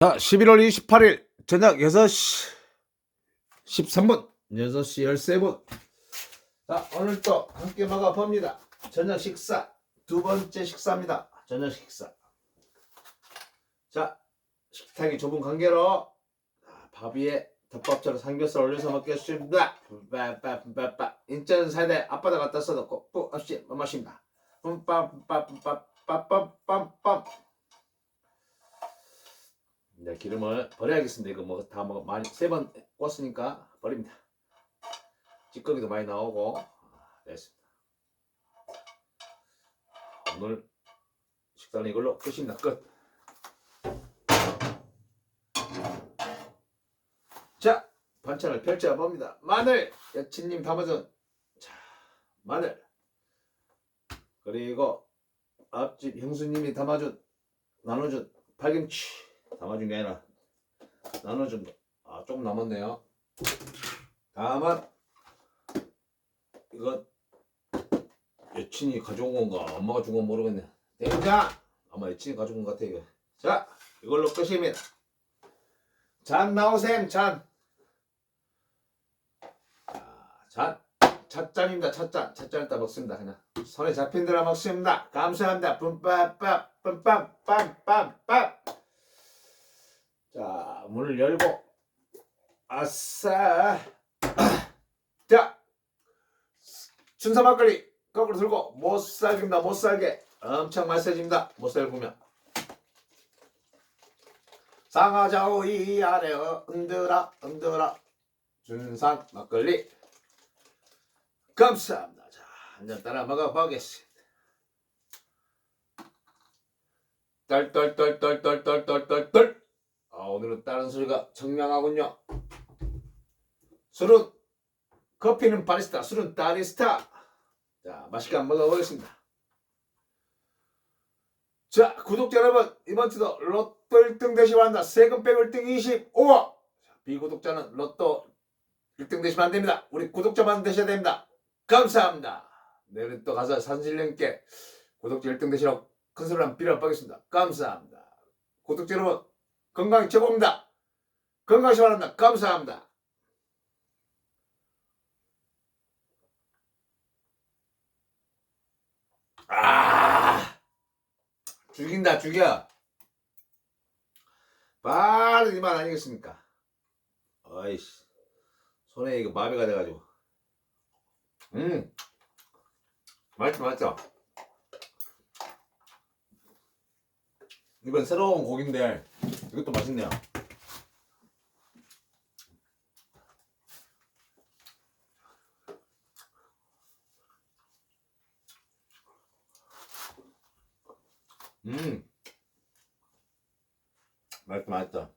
자, 11월 28일 저녁 6시 13분, 6시 13분. 자, 오늘 또 함께 먹어봅니다. 저녁 식사, 두 번째 식사입니다. 저녁 식사. 자, 식탁이 좁은 관계로 밥 위에 덮밥처럼 삼겹살 올려서 먹겠습니다. 빠빠빠빠. 인천 사대 앞바다 갖다 써놓고 뿌 없이 마십니다. 빰빰빰빰빰빰빰빰. 이제 기름을 버려야겠습니다. 이거 뭐 다 뭐 많이 3번 꽂았으니까 버립니다. 찌꺼기도 많이 나오고 됐습니다. 오늘 식사는 이걸로 끝입니다. 끝. 자, 반찬을 펼쳐 봅니다. 마늘, 여친님 담아준 자 마늘, 그리고 앞집 형수님이 담아준 나눠준 파김치. 담아준 게 아니라 나눠준 거. 조금 남았네요. 다음은 이건 여친이 가져온 건가 엄마가 준 건 모르겠네. 된장 아마 여친이 가져온 것 같아 이거. 자, 이걸로 끝입니다. 잔 나오셈. 잔. 잔. 찻잔입니다. 찻잔. 찻잔 일단 먹습니다. 그냥 손에 잡힌 대로 먹습니다. 감사합니다. 뿜빠빠 뿜빰빰빰빰. 자, 문을 열고 아싸. 자, 순서 막걸리 거꾸로 들고 못살깁니다. 못살게 엄청 맛있어집니다. 못살 보면 상하좌우 이 아래 흔들어 흔들어. 준상 막걸리 감사합니다. 자, 한잔 따라 먹어보겠습니다. 떨떨떨떨떨떨떨떨. 오늘은 다른 소리가 청량하군요. 술은 커피는 바리스타, 술은 따리스타. 자, 맛있게 한번 먹어보겠습니다. 자, 구독자 여러분, 이번 주도 로또 1등 되시면 한다. 세금 빼고 1등 25억. 비구독자는 로또 1등 되시면 안 됩니다. 우리 구독자만 되셔야 됩니다. 감사합니다. 내일 또 가서 산신령께 구독자 1등 되시라고 큰 소리 한번 빌어 보겠습니다. 감사합니다. 구독자 여러분, 건강이 최고입니다. 건강하시기 바랍니다. 감사합니다. 죽인다, 죽여. 바로 이만 아니겠습니까? 어이씨, 손에 이거 마비가 돼가지고. 맛있죠, 맛있죠? 이번 새로운 고기인데 이것도 맛있네요. 맛있다, 맛있다.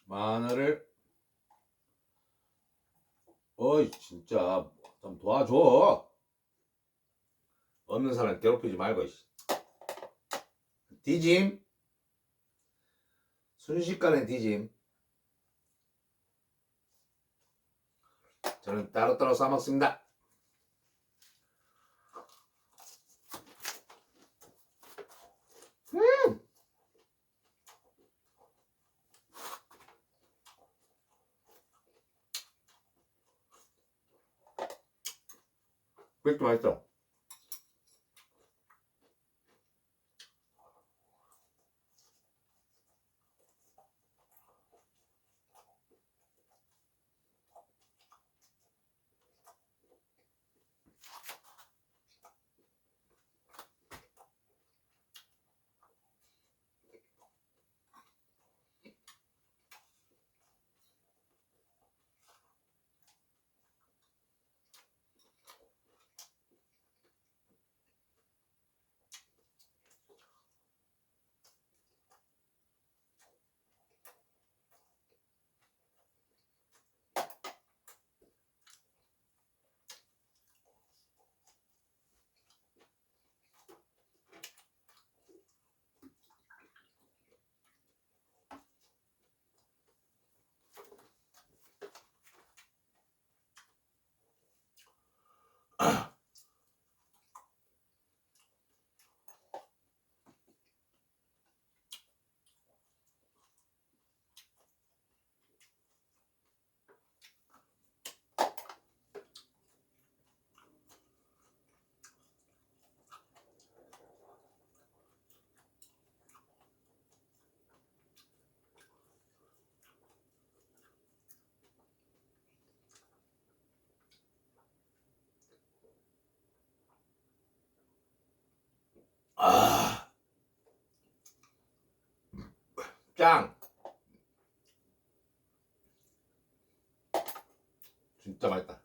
마늘을 어이 진짜 좀 도와줘. 없는 사람 괴롭히지 말고. 디짐 순식간에 디짐. 저는 따로따로 싸먹습니다. 그것도 맛있어. 아, 짱! 진짜 맛있다.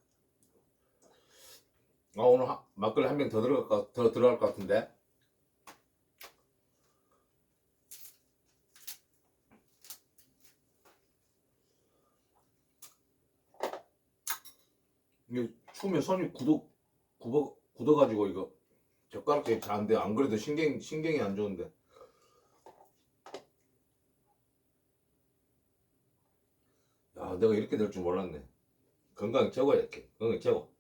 오늘 막걸리 한 병 더 들어갈 것 같은데. 이게 추우면 손이 굳어가지고 이거 젓가락질이 잘 안 돼. 안 그래도 신경이 안 좋은데. 야, 내가 이렇게 될 줄 몰랐네. 건강 최고야, 이렇게. 건강 최고.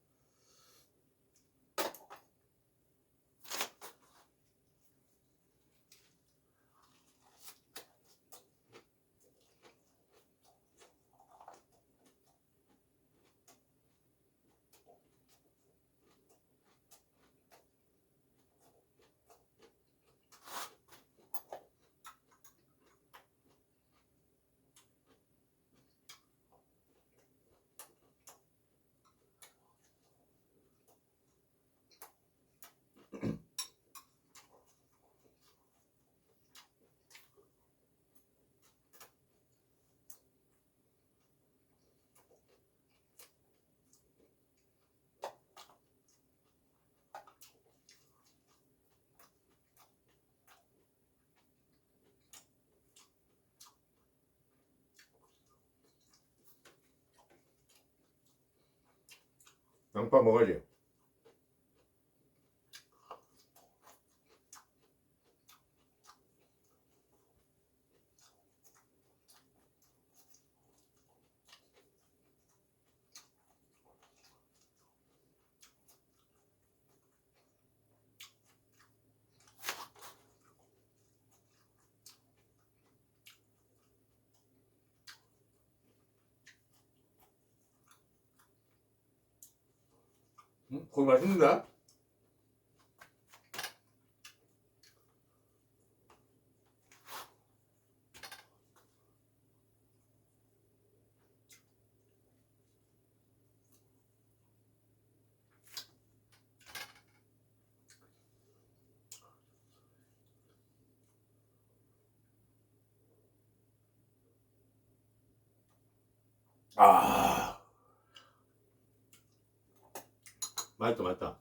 양파 먹어야지. 응? 고기 맛있는데? 아, 맛있다, 맛있다.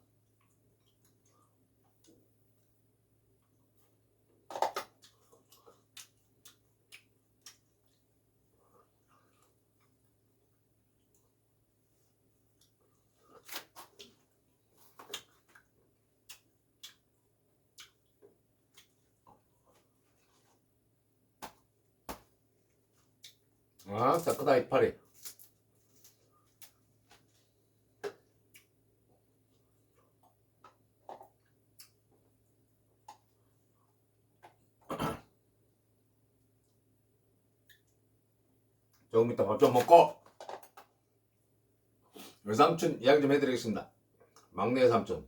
아, 크다, 이파리. 조금 이따 밥 좀 먹고 외삼촌 이야기 좀 해드리겠습니다. 막내 삼촌.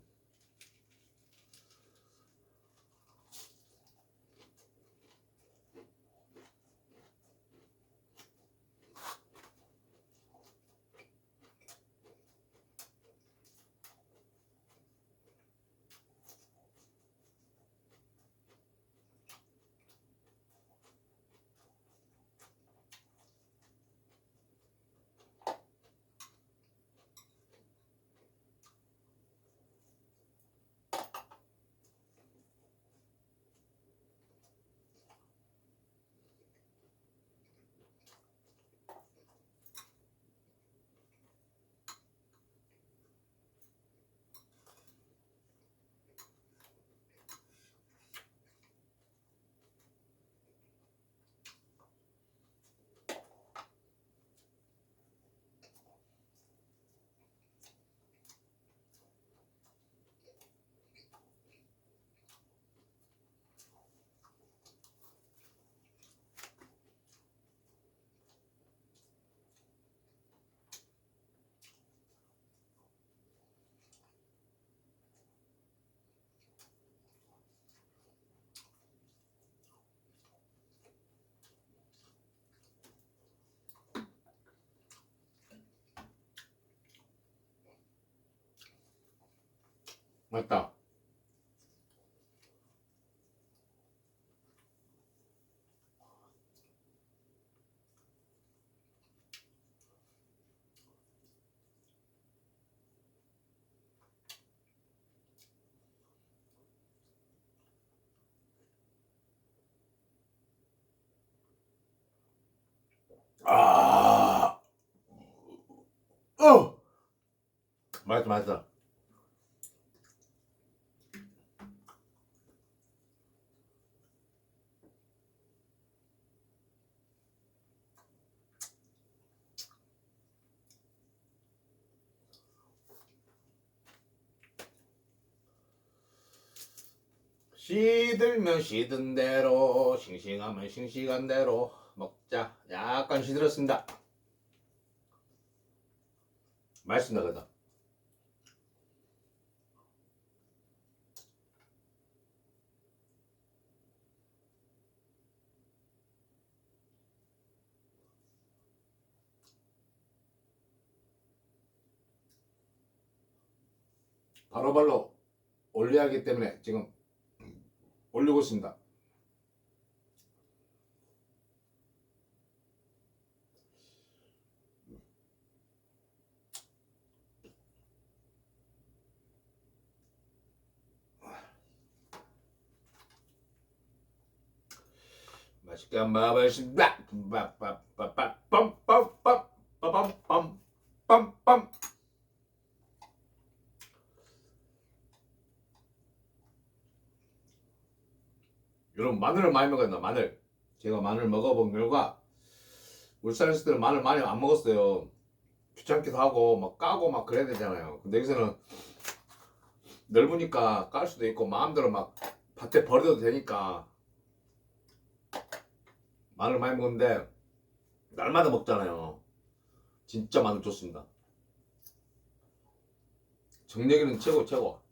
맛있다. 맛있어 맛있어. 시들면 시든 대로 싱싱하면 싱싱한 대로 먹자. 약간 시들었습니다. 맛있습니다. 그래도 바로바로 올려야 하기 때문에 지금 올리고 있습니다. 맛있게 한번 먹어보겠습니다. 빰빰빰빰빰빰빰빰빰빰. 여러분 마늘을 많이 먹어야 된다. 마늘. 제가 마늘 먹어본 결과 울산에 있을 때는 마늘 많이 안 먹었어요. 귀찮기도 하고 막 까고 막 그래야 되잖아요. 근데 여기서는 넓으니까 깔 수도 있고 마음대로 막 밭에 버려도 되니까 마늘 많이 먹는데 날마다 먹잖아요. 진짜 마늘 좋습니다. 정력이는 최고 최고.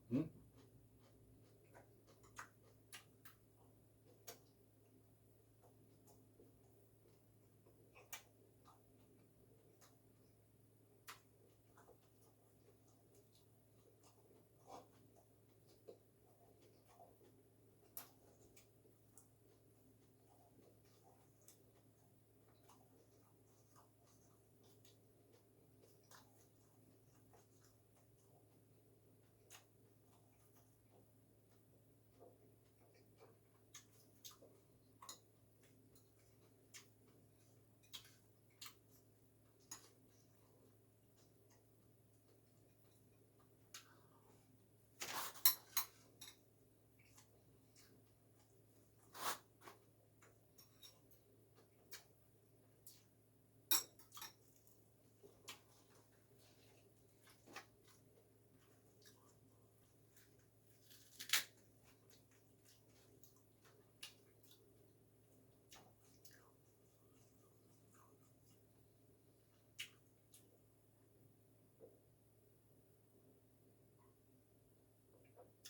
응?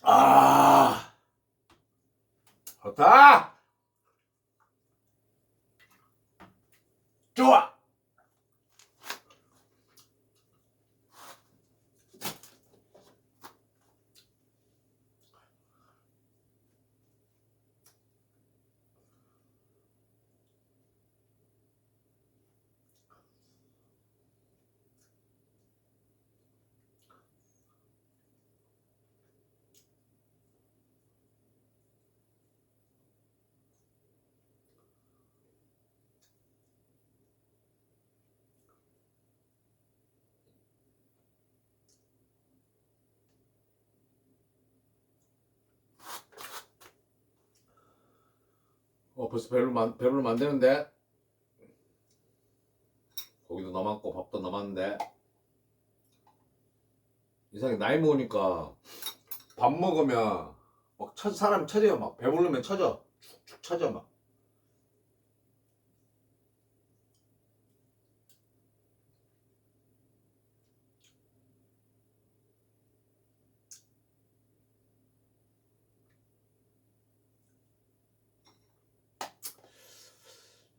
아, 좋다. 좋아. 벌써 배불러 만드는데 고기도 남았고 밥도 남았는데 이상하게 나이 먹으니까 밥 먹으면 막 사람이 처져요. 막 배부르면 처져. 축축 처져 막.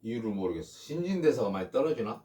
이유를 모르겠어. 신진대사가 많이 떨어지나?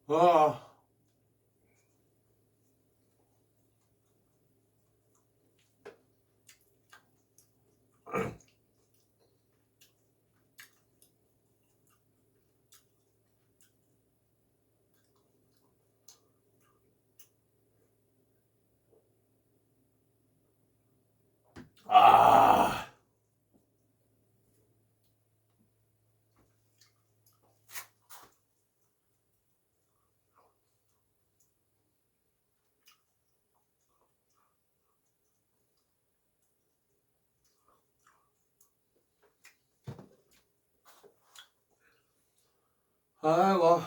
아. 아. 아이고.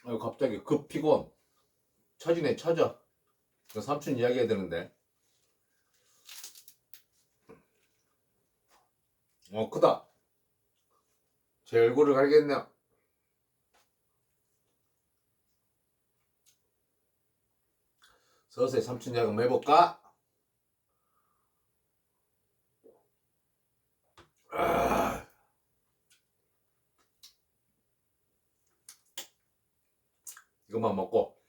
아이고, 갑자기 급 피곤. 처지네, 처져. 삼촌 이야기해야 되는데. 크다. 제 얼굴을 가리겠네요. 서서히 삼촌 이야기 한번 해볼까? 아. 이것만 먹고.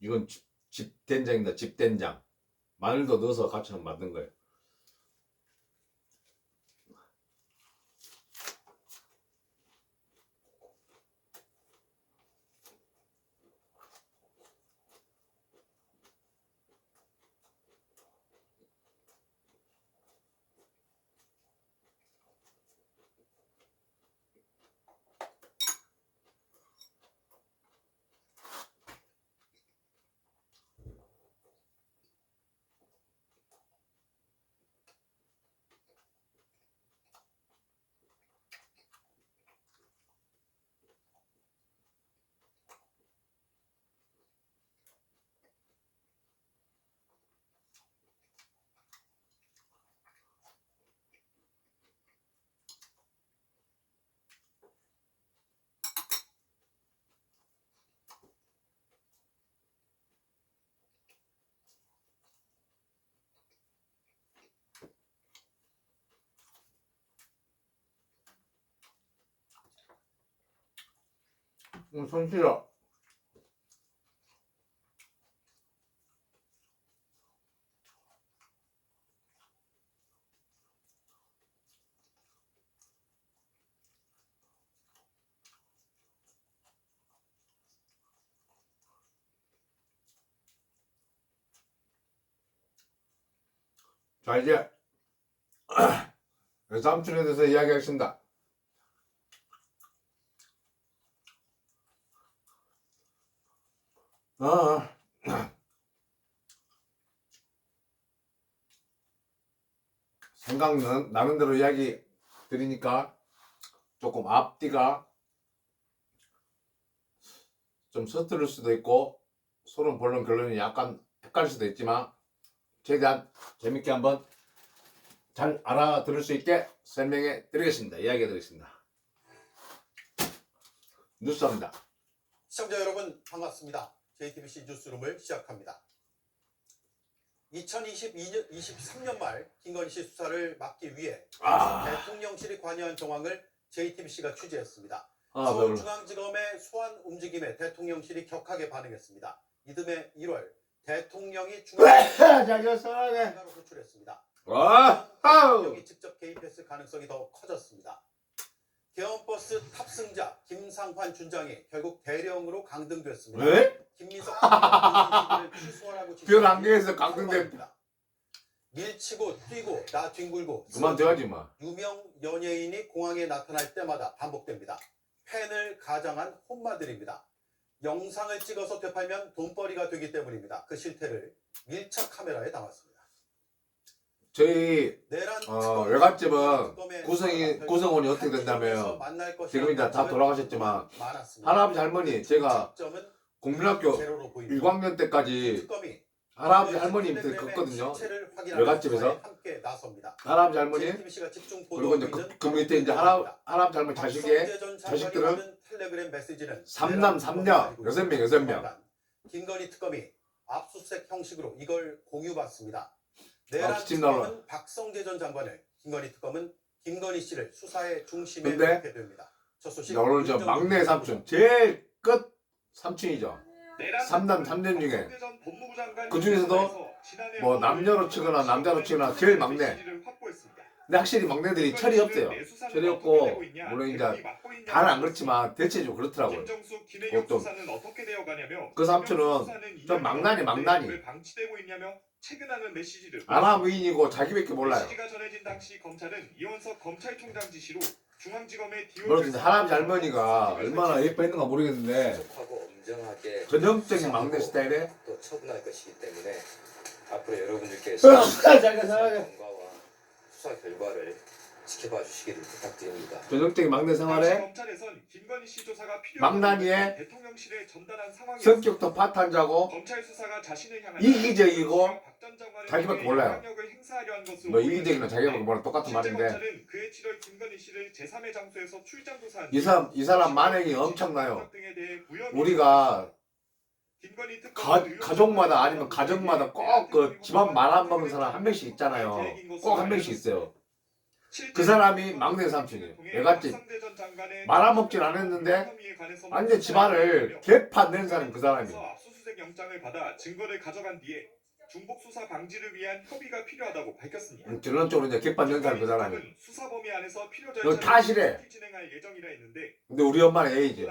이건 집된장입니다. 집된장. 마늘도 넣어서 같이 만든 거예요. 손 싫어. 자, 이제 삼촌에 대해서 이야기하겠습니다. 아, 생각나는 대로 이야기 드리니까 조금 앞뒤가 좀 서투를 수도 있고 소름 본론 결론이 약간 헷갈릴 수도 있지만 최대한 재밌게 한번 잘 알아들을 수 있게 설명해 드리겠습니다. 이야기해 드리겠습니다. 뉴스입니다. 시청자 여러분 반갑습니다. JTBC 뉴스룸을 시작합니다. 23년 말 김건희 씨 수사를 막기 위해 대통령실이 관여한 정황을 JTBC가 취재했습니다. 서울중앙지검의 소환 움직임에 대통령실이 격하게 반응했습니다. 이듬해 1월 대통령이 중앙지검으로 호출했습니다. 대통령이 직접 개입했을 가능성이 더 커졌습니다. 개헌버스 탑승자 김상환 준장이 결국 대령으로 강등됐습니다. 왜? 김민석 씨가 취소하라고 별 안경에서 강등됩니다. 밀치고 뛰고 나 뒹굴고 그만둬야지 마. 유명 연예인이 공항에 나타날 때마다 반복됩니다. 팬을 가장한 혼마들입니다. 영상을 찍어서 되팔면 돈벌이가 되기 때문입니다. 그 실태를 밀착 카메라에 담았습니다. 저희 외갓집은 구성원이 어떻게 된다면 지금 이제 다 돌아가셨지만 할아버지 할머니 제가 국민학교 1학년 때까지 할아버지 할머니한테 걷거든요. 외갓집에서. 함께 나섭니다. 할아버지 할머니 JTBC가 집중 그리고 이제 그 밑에 이제 할아버지 할머니 자식들은 텔레그램 메시지는 3남 3녀 6명. 김건희 특검이 압수수색 형식으로 이걸 공유받습니다. 아, 내란 기침 나와. 특검은 박성재 전 장관을, 김건희 특검은 김건희 씨를 수사의 중심에 근데 놓게 됩니다. 첫 소식. 오늘 저 막내 삼촌 제일 끝 삼촌이죠. 3남 3년 중에 그 중에서도 뭐 남녀로 치거나 남자로 치거나 제일 막내. 근데 확실히 막내들이 철이 없어요. 철이 없고 물론 이제 다는 안 그렇지만 대체적으로 그렇더라고요. 보통 그 삼촌은 좀 망나니. 아나무인이고 자기밖에 몰라요. 물론 이제 할아버지 할머니가 얼마나 예뻐했는가 모르겠는데 전형적인 막내 스타일에 또 처분할 것이기 때문에 앞으로 여러분들께서 검과와 수사 결과를 지켜봐 주시기를 부탁드립니다. 전형적인 막내 생활에 망나니의 성격도 파탄자고 이기적이고 자기밖에 몰라요. 뭐 이기적이나 자기밖에 몰라 똑같은 말인데 이 사람 만행이 엄청나요. 우리가 가족마다 아니면 가정마다 꼭 그 집안 말 안 먹는 사람 한 명씩 있잖아요. 꼭 한 명씩 있어요. 그 사람이 막내 삼촌이에요. 외갓집 말 안 먹진 않았는데 완전 집안을 개판 낸 사람이 그 사람이에요. 압수수색 영장을 받아 증거를 가져간 뒤에 중복 수사 방지를 위한 협의가 필요하다고 밝혔습니다. 결론적으로 이제 개판 낸 사람이 그 사람이에요. 수사 범위 안에서 필요 너 다 싫어. 진행할 예정이라 했는데 근데 우리 엄마는 A지.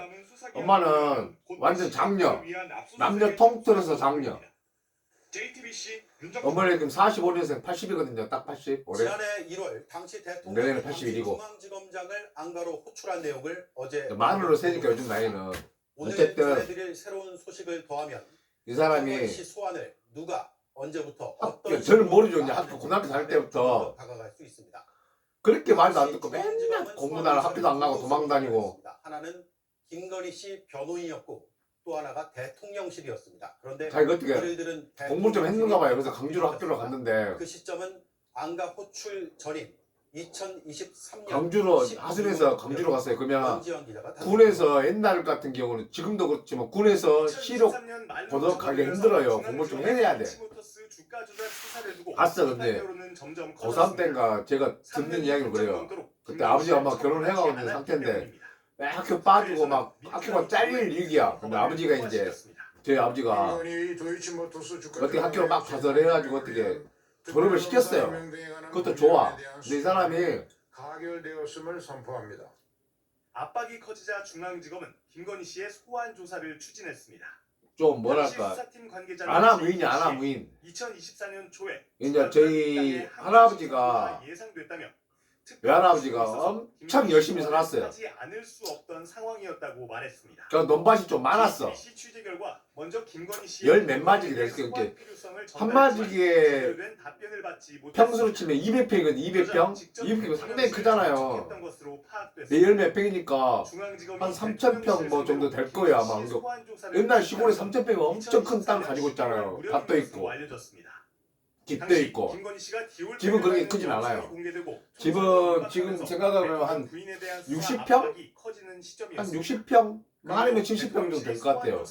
엄마는 완전 장녀. 남녀 통틀어서 장녀. JTBC 어머니 지금 45년생 80이거든요. 딱 80. 올해. 지난해 1월 당시 대통령 내년에 81이고. 중앙지검장을 안가로 호출한 내용을 어제 만으로 세니까 요즘 나이는 오늘 어쨌든 전해드릴 새로운 소식을 더하면 이 사람이 김건희 씨 소환을 누가 언제부터 어떤 저는 모르죠. 이제 학교 고등학교 다닐 때부터 다가갈 수 있습니다. 그렇게 말도 안 듣고 맨날 공부나 학교도 안 가고 도망 다니고. 하나는 김건희 씨 변호인이었고 또 하나가 대통령실이었습니다. 그런데 자기가 어떻게 그들은 공부 좀 했는가 봐요. 그래서 강주로 학교를 갔는데 그 시점은 안가 호출 전인 2023년 강주로 하순에서 강주로 갔어요. 그러면 군에서 옛날 같은 경우는 지금도 그렇지만 군에서 시력 보도 가기 힘들어요. 공부를 좀 해야 돼. 갔어. 근데 고3 때인가 제가 듣는 이야기는 그래요. 그때 아버지가 막 결혼을 해가고 있는 상태인데 학교 빠지고 막 학교가 잘릴 위기야. 근데 아버지가 이제 저희 아버지가 어떻게 학교를 막 가설 해가지고 어떻게 졸업을 시켰어요. 그것도 좋아. 근데 이 사람이 가결되었음을 선포합니다. 압박이 커지자 중앙지검은 김건희 씨의 소환 조사를 추진했습니다. 좀 뭐랄까 수사팀 관계자는 아나무인이 아나무인. 2024년 초에 이제 저희 할아버지가 예상됐다며 외할아버지가 엄청 열심히 살았어요. 하지 않을 수 없던 상황이었다고 말했습니다. 그 논밭이 좀 많았어. 취재 결과 먼저 김건희 씨 열 몇 마지기 됐을 게 한 마지기에 평수로 치면 200평이거든. 200평? 200평이 상당히 크잖아요. 내 열 몇 평이니까 한 3,000평 뭐 정도 될 거야 아마. 옛날 시골에 3,000평이 엄청 큰 땅 가지고 있잖아요. 밭도 있고 집도 있고. 집은 그렇게 크진 않아요. 집은 지금 생각하면 한 60평? 한 60평? 아니면 70평 정도 될 것 같아요.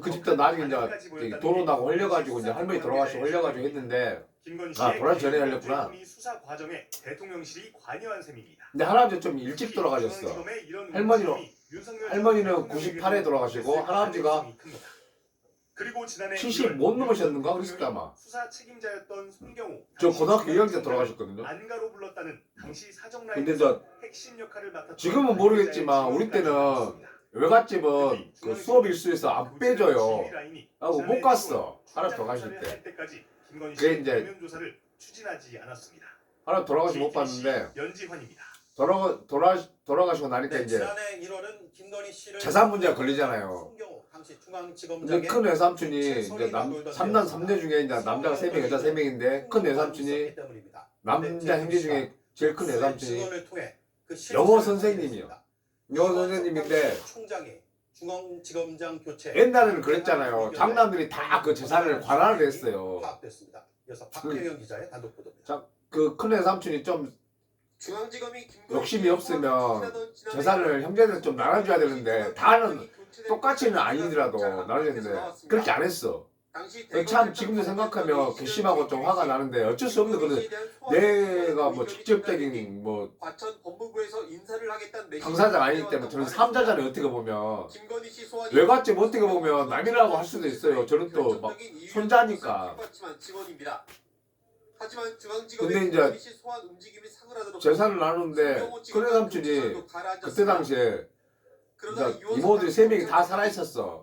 그 집도 나중에 이제 도로 나고 흘려가지고 이제 할머니 돌아가시고 흘려가지고 했는데 아 돌아가기 전에 흘렸구나. 수사 과정에 대통령실이 관여한 셈입니다. 근데 할아버지 좀 일찍 돌아가셨어. 할머니는 98에 돌아가시고 할아버지가 그리고 지난해 70 못 넘으셨는가 그랬을까 아마. 수사 책임자였던 손경호 저 고등학교 2학년 때 돌아가셨거든요. 안가로 불렀다는 당시 사정 근데 저 핵심 역할을 맡았던 지금은 모르겠지만 우리 때는 외갓집은 그 수업 일수에서 안 빼줘요. 하고 못 갔어. 할아버지 돌아가실 때. 그게 이제 조사를 추진하지 않았습니다. 할아버지 돌아가시 못 봤는데 연지환입니다. 돌아가시고 나니까 이제 지난해 1월은 김건희 씨를 재산 문제가 걸리잖아요. 손경호 당시 근데 중앙지검장의 큰 외삼촌이 이제 3남 3녀 중에 이제 남자가 3명, 여자 3명인데 큰 외삼촌이 남자 형제 중에 제일 큰 외삼촌이 영어 선생님이요. 영어 선생님인데 중앙지검장 교체. 옛날에는 그랬잖아요. 장남들이 다 그 재산을 관할을 했어요. 파악됐습니다. 이어서 박경영 기자의 단독 보도입니다. 그 큰애 삼촌이 좀 중앙지검이 욕심이 없으면 재산을 형제들 좀 나눠줘야 되는데 다는 똑같이는 아니더라도 나눠줬는데 그렇게 안 했어. 참 지금도 생각하면 괘씸하고 좀 화가 나는데 어쩔 수 없는 거는 내가 뭐 직접적인 뭐 과천 법무부에서 인사를 하겠다는 당사자가 아니기 때문에 저는 삼자잖아요. 어떻게 보면 김건희 씨 소환이 외갓집 어떻게 보면 남이라고 할 수도 있어요. 저는 또 막 손자니까. 직원입니다. 하지만 근데 중앙지검의 이제 김건희 씨 소환 움직임이 사그라들었고 재산을 나누는데 큰애 삼촌이 그때 당시에 그러니까 이모들이 세 명이 다 살아 있었어.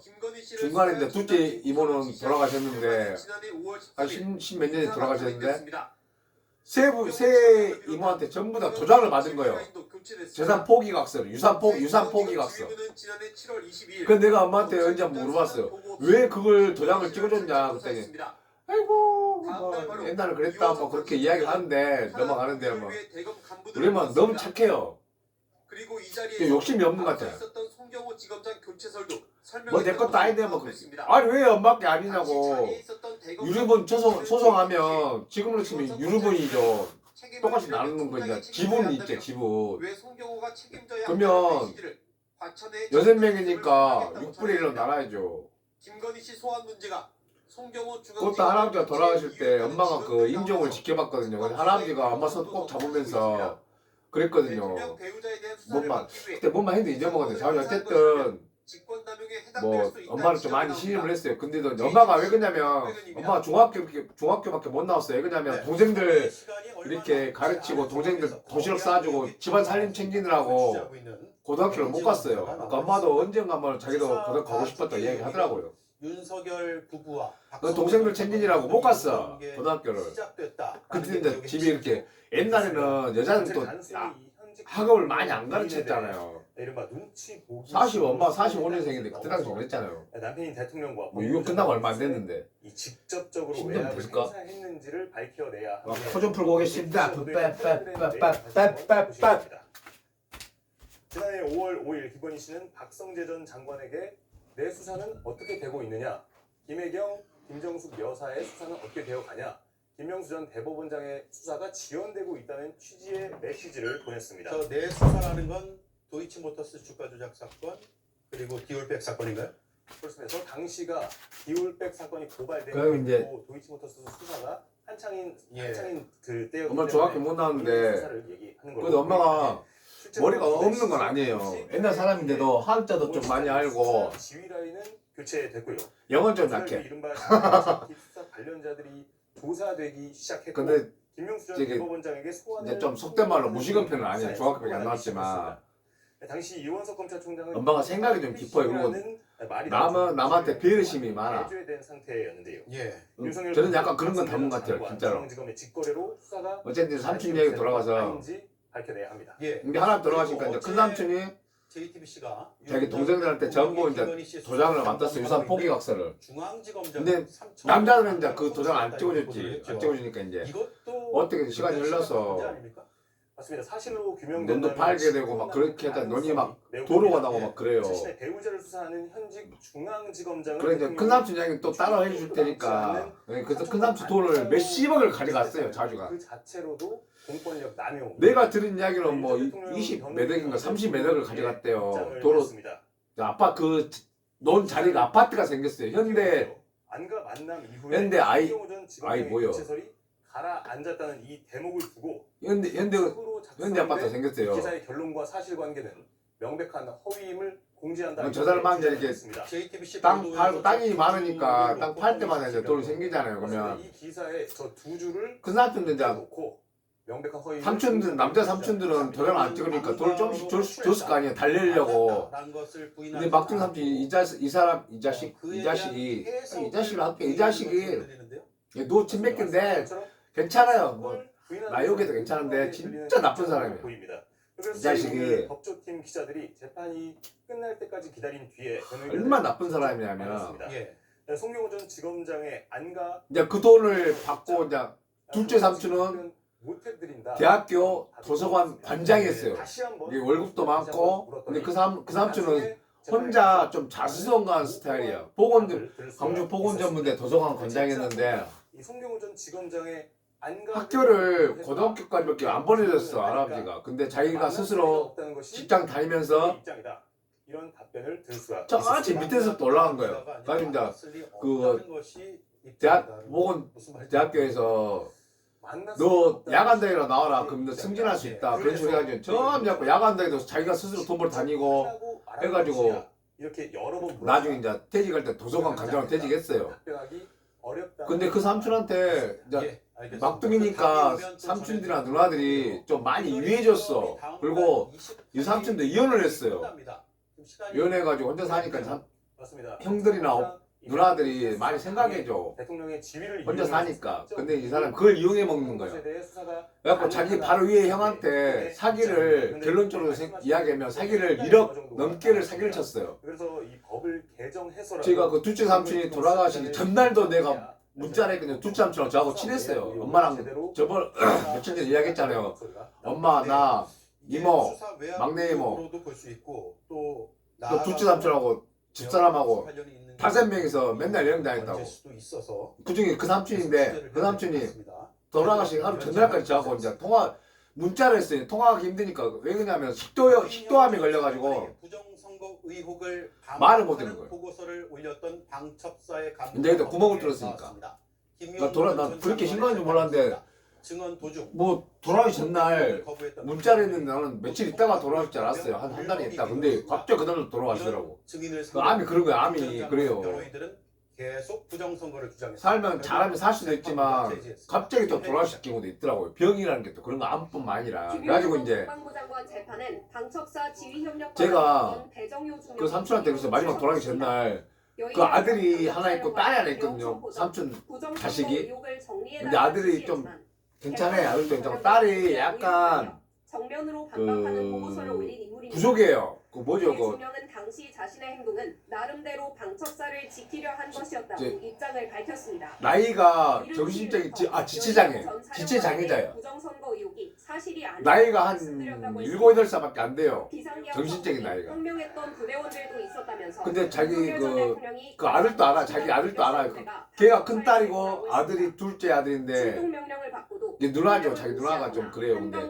중간에 이제 둘째 이모는 돌아가셨는데 한 십몇 년이 돌아가셨는데 세 이모한테 전부 다 도장을 받은 거예요. 재산 포기각서, 유산 포기각서. 그 내가 엄마한테 언제 한번 물어봤어요. 왜 그걸 도장을 찍어줬냐 그랬더니 아이고 뭐 옛날에 그랬다 뭐 그렇게 이야기를 하는데 넘어가는데 뭐 우리만 너무 착해요. 그리고 이 자리에 욕심이 없는 것 같아요. 송경호 지검장 교체설도 뭐 내 것도 아닌데 뭐 아니 왜 엄마께 아니냐고. 유류분 소송하면 지금으로 치면 유류분이죠. 똑같이 나누는 거니까 지분이 있죠 지분. 그러면 6명이니까 6분의 1로 나눠야죠. 김건희 씨 소환 문제가 송경호 그것도 할아버지가 돌아가실 때 엄마가 그 임종을 지켜봤거든요. 그래서 할아버지가 엄마 손 꼭 잡으면서 그랬거든요. 그때 뭔만 했는데 잊어먹었는데 자 어쨌든 뭐 엄마는 좀 많이 신임을 했어요. 근데도 엄마가 왜 그러냐면 엄마가 중학교밖에 못 나왔어요. 왜 그러냐면 동생들 이렇게 가르치고 동생들 도시락 싸주고 집안 살림 챙기느라고 고등학교를 못 갔어요. 그러니까 엄마도 언젠가 한번 자기도 고등학교 가고 싶었다 이야기 하더라고요. 윤석열 부부와 동생들 챙기느라고 못 갔어 고등학교를. 시작됐다. 근데 이제 집이 이렇게 옛날에는 여자는 또 학업을 많이 안 가르쳤잖아요. 이른바 눈치 보기. 45년생인데 그때 당시 그랬잖아요. 남편인 대통령과 뭐 이거 끝나고 얼마 안 됐는데. 이 직접적으로 힘좀 외압을 될까? 행사했는지를 밝혀내야 코 좀 풀고 오겠습니다. 빠빠빠빠빠빠빠. 지난해 5월 5일 김건희 씨는 박성재 전 장관에게 내 수사는 어떻게 되고 있느냐, 김혜경, 김정숙 여사의 수사는 어떻게 되어가냐, 김명수 전 대법원장의 수사가 지연되고 있다는 취지의 메시지를 보냈습니다. 내 수사라는 건 도이치모터스 주가 조작 사건 그리고 디올백 사건인가요? 그렇습니다. 저 당시가 디올백 사건이 그럼 고발된 이제 고 도이치모터스 수사가 한창인 그 때였기 엄마 때문에 중학교 못 나왔는데 수사를 얘기하는 걸로 근데 엄마가 실제로 머리가 없는 건 아니에요. 옛날 사람인데도 한자도 좀 많이 알고 지휘 라인은 교체됐고요. 영어는 좀 약해. 이른바 수사 관련자들이 조사되기 시작했고 근데 김명수 전 저기 대법원장에게 소환을 이제 좀 속된 말로 무식한 편은 아니에요. 중학교밖에 안 나왔지만 당시 이원석 검찰총장은 엄마가 생각이 좀 깊어요. 그리고 남한테 배려심이 많아. 해제된 상태였는데요. 예. 저는 약간 그런 건 닮은 것 같아요. 진짜로. 중앙지검의 직거래로 수사가 어쨌든 삼촌 얘기 돌아가서 아닌지 밝혀내야 합니다. 예. 근데 하나 돌아가시니까 이제 큰 삼촌이 JTBC가 자기 동생들한테 전부 이제 도장을 만들었어요. 유산 포기각서를. 중앙지검장 근데 남자들은 이제 그 도장 안 찍어줬지. 안 찍어주니까 이제 이것도 어떻게 시간이 흘러서 문제 아닙니까? 맞습니다. 사실로 규명된 눈도 팔게 되고 막 그렇게 했다 눈이 막 도로가 나고 막 그래요. 자신의 배우자를 수사하는 현직 중앙지검장은 그래 이제 큰 삼촌 이야기 또 따라 해줄 테니까 그래서 큰 삼촌 돈을 몇십억을 가져갔어요. 자주가. 그 자체로도 공권력 남용. 내가 들은 이야기는 뭐 20 몇 억인가 30 몇 억을 가져갔대요. 도로 아빠 그 논 자리가 아파트가 생겼어요. 현대 안과 만남 이후에 현대 아이 뭐요? 설이 가라앉았다는 이 대목을 두고 현대 아파트 생겼어요. 기사의 결론과 사실관계는 명백한 허위임을 공지한다. 저 사람 만 이렇게 JTBC 땅 팔고 땅이 많으니까 땅 팔 때마다 이제 돈이 생기잖아요. 그러면 이 기사에 저 두 줄을 큰 삼촌들 이제 놓고 명백한 허위. 삼촌들 남자 삼촌들은 도장 안 찍으니까 돈을 조금씩 줬을 거 아니에요. 달래려고. 근데 막둥 삼촌 이 자식이 이 자식이 노 침뱉긴데 괜찮아요. 뭐 나 여기도 괜찮은데 진짜 나쁜 사람이에요. 보입니다. 이 자식이 법조팀 기자들이 재판이 끝날 때까지 기다린 뒤에 얼마나 나쁜 사람이냐면 예. 송경호 전 지검장의 안가 이제 그 돈을 받고 이제 둘째 삼촌은 대학교 도서관 관장이었어요. 이게 월급도 많고 근데 그 삼촌은 혼자 좀 자수성가한 스타일이야. 보건들 들을 수가 광주 보건전문대 도서관 관장했는데 이 송경호 전 지검장의 학교를 고등학교까지밖에 안 보내줬어 할아버지가. 근데 자기가 스스로 직장 다니면서 입장이다. 이런 답변을 들을 수가 저같이 밑에서부터 올라간 거예요. 그래서 이제 그 대학교에서 너 야간대회로 나와라. 그럼 너 승진할 수 있다. 그런 소리 가지고 처음 잡고 야간대회도 자기가 스스로 돈 벌어 다니고 해가지고 이렇게 여러 번 나중에 이제 퇴직할 때 도서관 관장으로 퇴직했어요. 근데 그 삼촌한테 이제 막둥이니까 삼촌들이나 누나들이 좀 많이 유해졌어. 그리고 이 삼촌도 이혼을 했어요. 이혼해가지고 혼자 사니까 맞습니다. 형들이나 누나들이 많이 생각해줘. 대통령의 지위를 혼자 사니까. 근데 이 사람 그걸 이용해 먹는 거야. 그래갖고 자기 바로 위에 형한테 사기를 결론적으로 이야기하면 사기를 1억 넘게를 사기를 쳤어요. 그래서 이 법을 개정해서라도 제가 그 둘째 삼촌이 돌아가시기 전날도 내가 문자를 했거든요. 둘째 삼촌하고 저하고 친했어요. 엄마랑 저번 며칠 전에 이야기했잖아요. 엄마 나 이모 막내 이모 또 둘째 삼촌하고 집사람하고 5명이서 맨날 여행 다녔다고. 그중에 그 삼촌인데 그 삼촌이 돌아가시기 하루 전날까지 저하고 이제 문자를 했어요. 통화하기 힘드니까. 왜 그러냐면 식도암이 걸려가지고 말을 못 하는 거예요. 보고서를 올렸던 방첩사의 근데 일단 구멍을 뚫었으니까. 나 그렇게 심각한 줄 몰랐는데 증언 도중 뭐 돌아가기 전날 문자를 했는데 나는 며칠 있다가 돌아갈 줄 알았어요. 한 달이 있다. 근데 갑자기 그날로 돌아가시더라고. 그 암이 그런 거야. 암이 그래요. 계속 부정선거를 주장했습니다. 살면 잘하면 살 수도 있지만 갑자기 또 돌아가실 경우도 있더라고요. 병이라는 게 또 그런 거 암뿐만 아니라. 그래가지고 이제 제가 그 삼촌한테 그래서 마지막 돌아가기 전날 그 아들이 하나 있고 딸이 하나 있거든요. 삼촌 자식이. 근데 아들이 좀 괜찮아요. 아들도 괜찮고 딸이 약간 그 부족해요. 그 뭐죠 그 대통령은 당시 자신의 행동은 나름대로 방첩사를 지키려 한 것이었다고 입장을 밝혔습니다. 나이가 정신적인 지체장애예요. 지체장애자예요. 부정선거 의혹이 사실이 아니라 나이가 한 7, 8살밖에 안 돼요. 정신적인 나이가. 항명했던 부대원들도 있었다면서. 근데 자기 그 아들도 알아. 자기 아들도 알아요. 걔가 큰 딸이고 아들이 둘째 아들인데 명령을 받고도 이게 누나죠. 자기 누나가 좀 그래요. 근데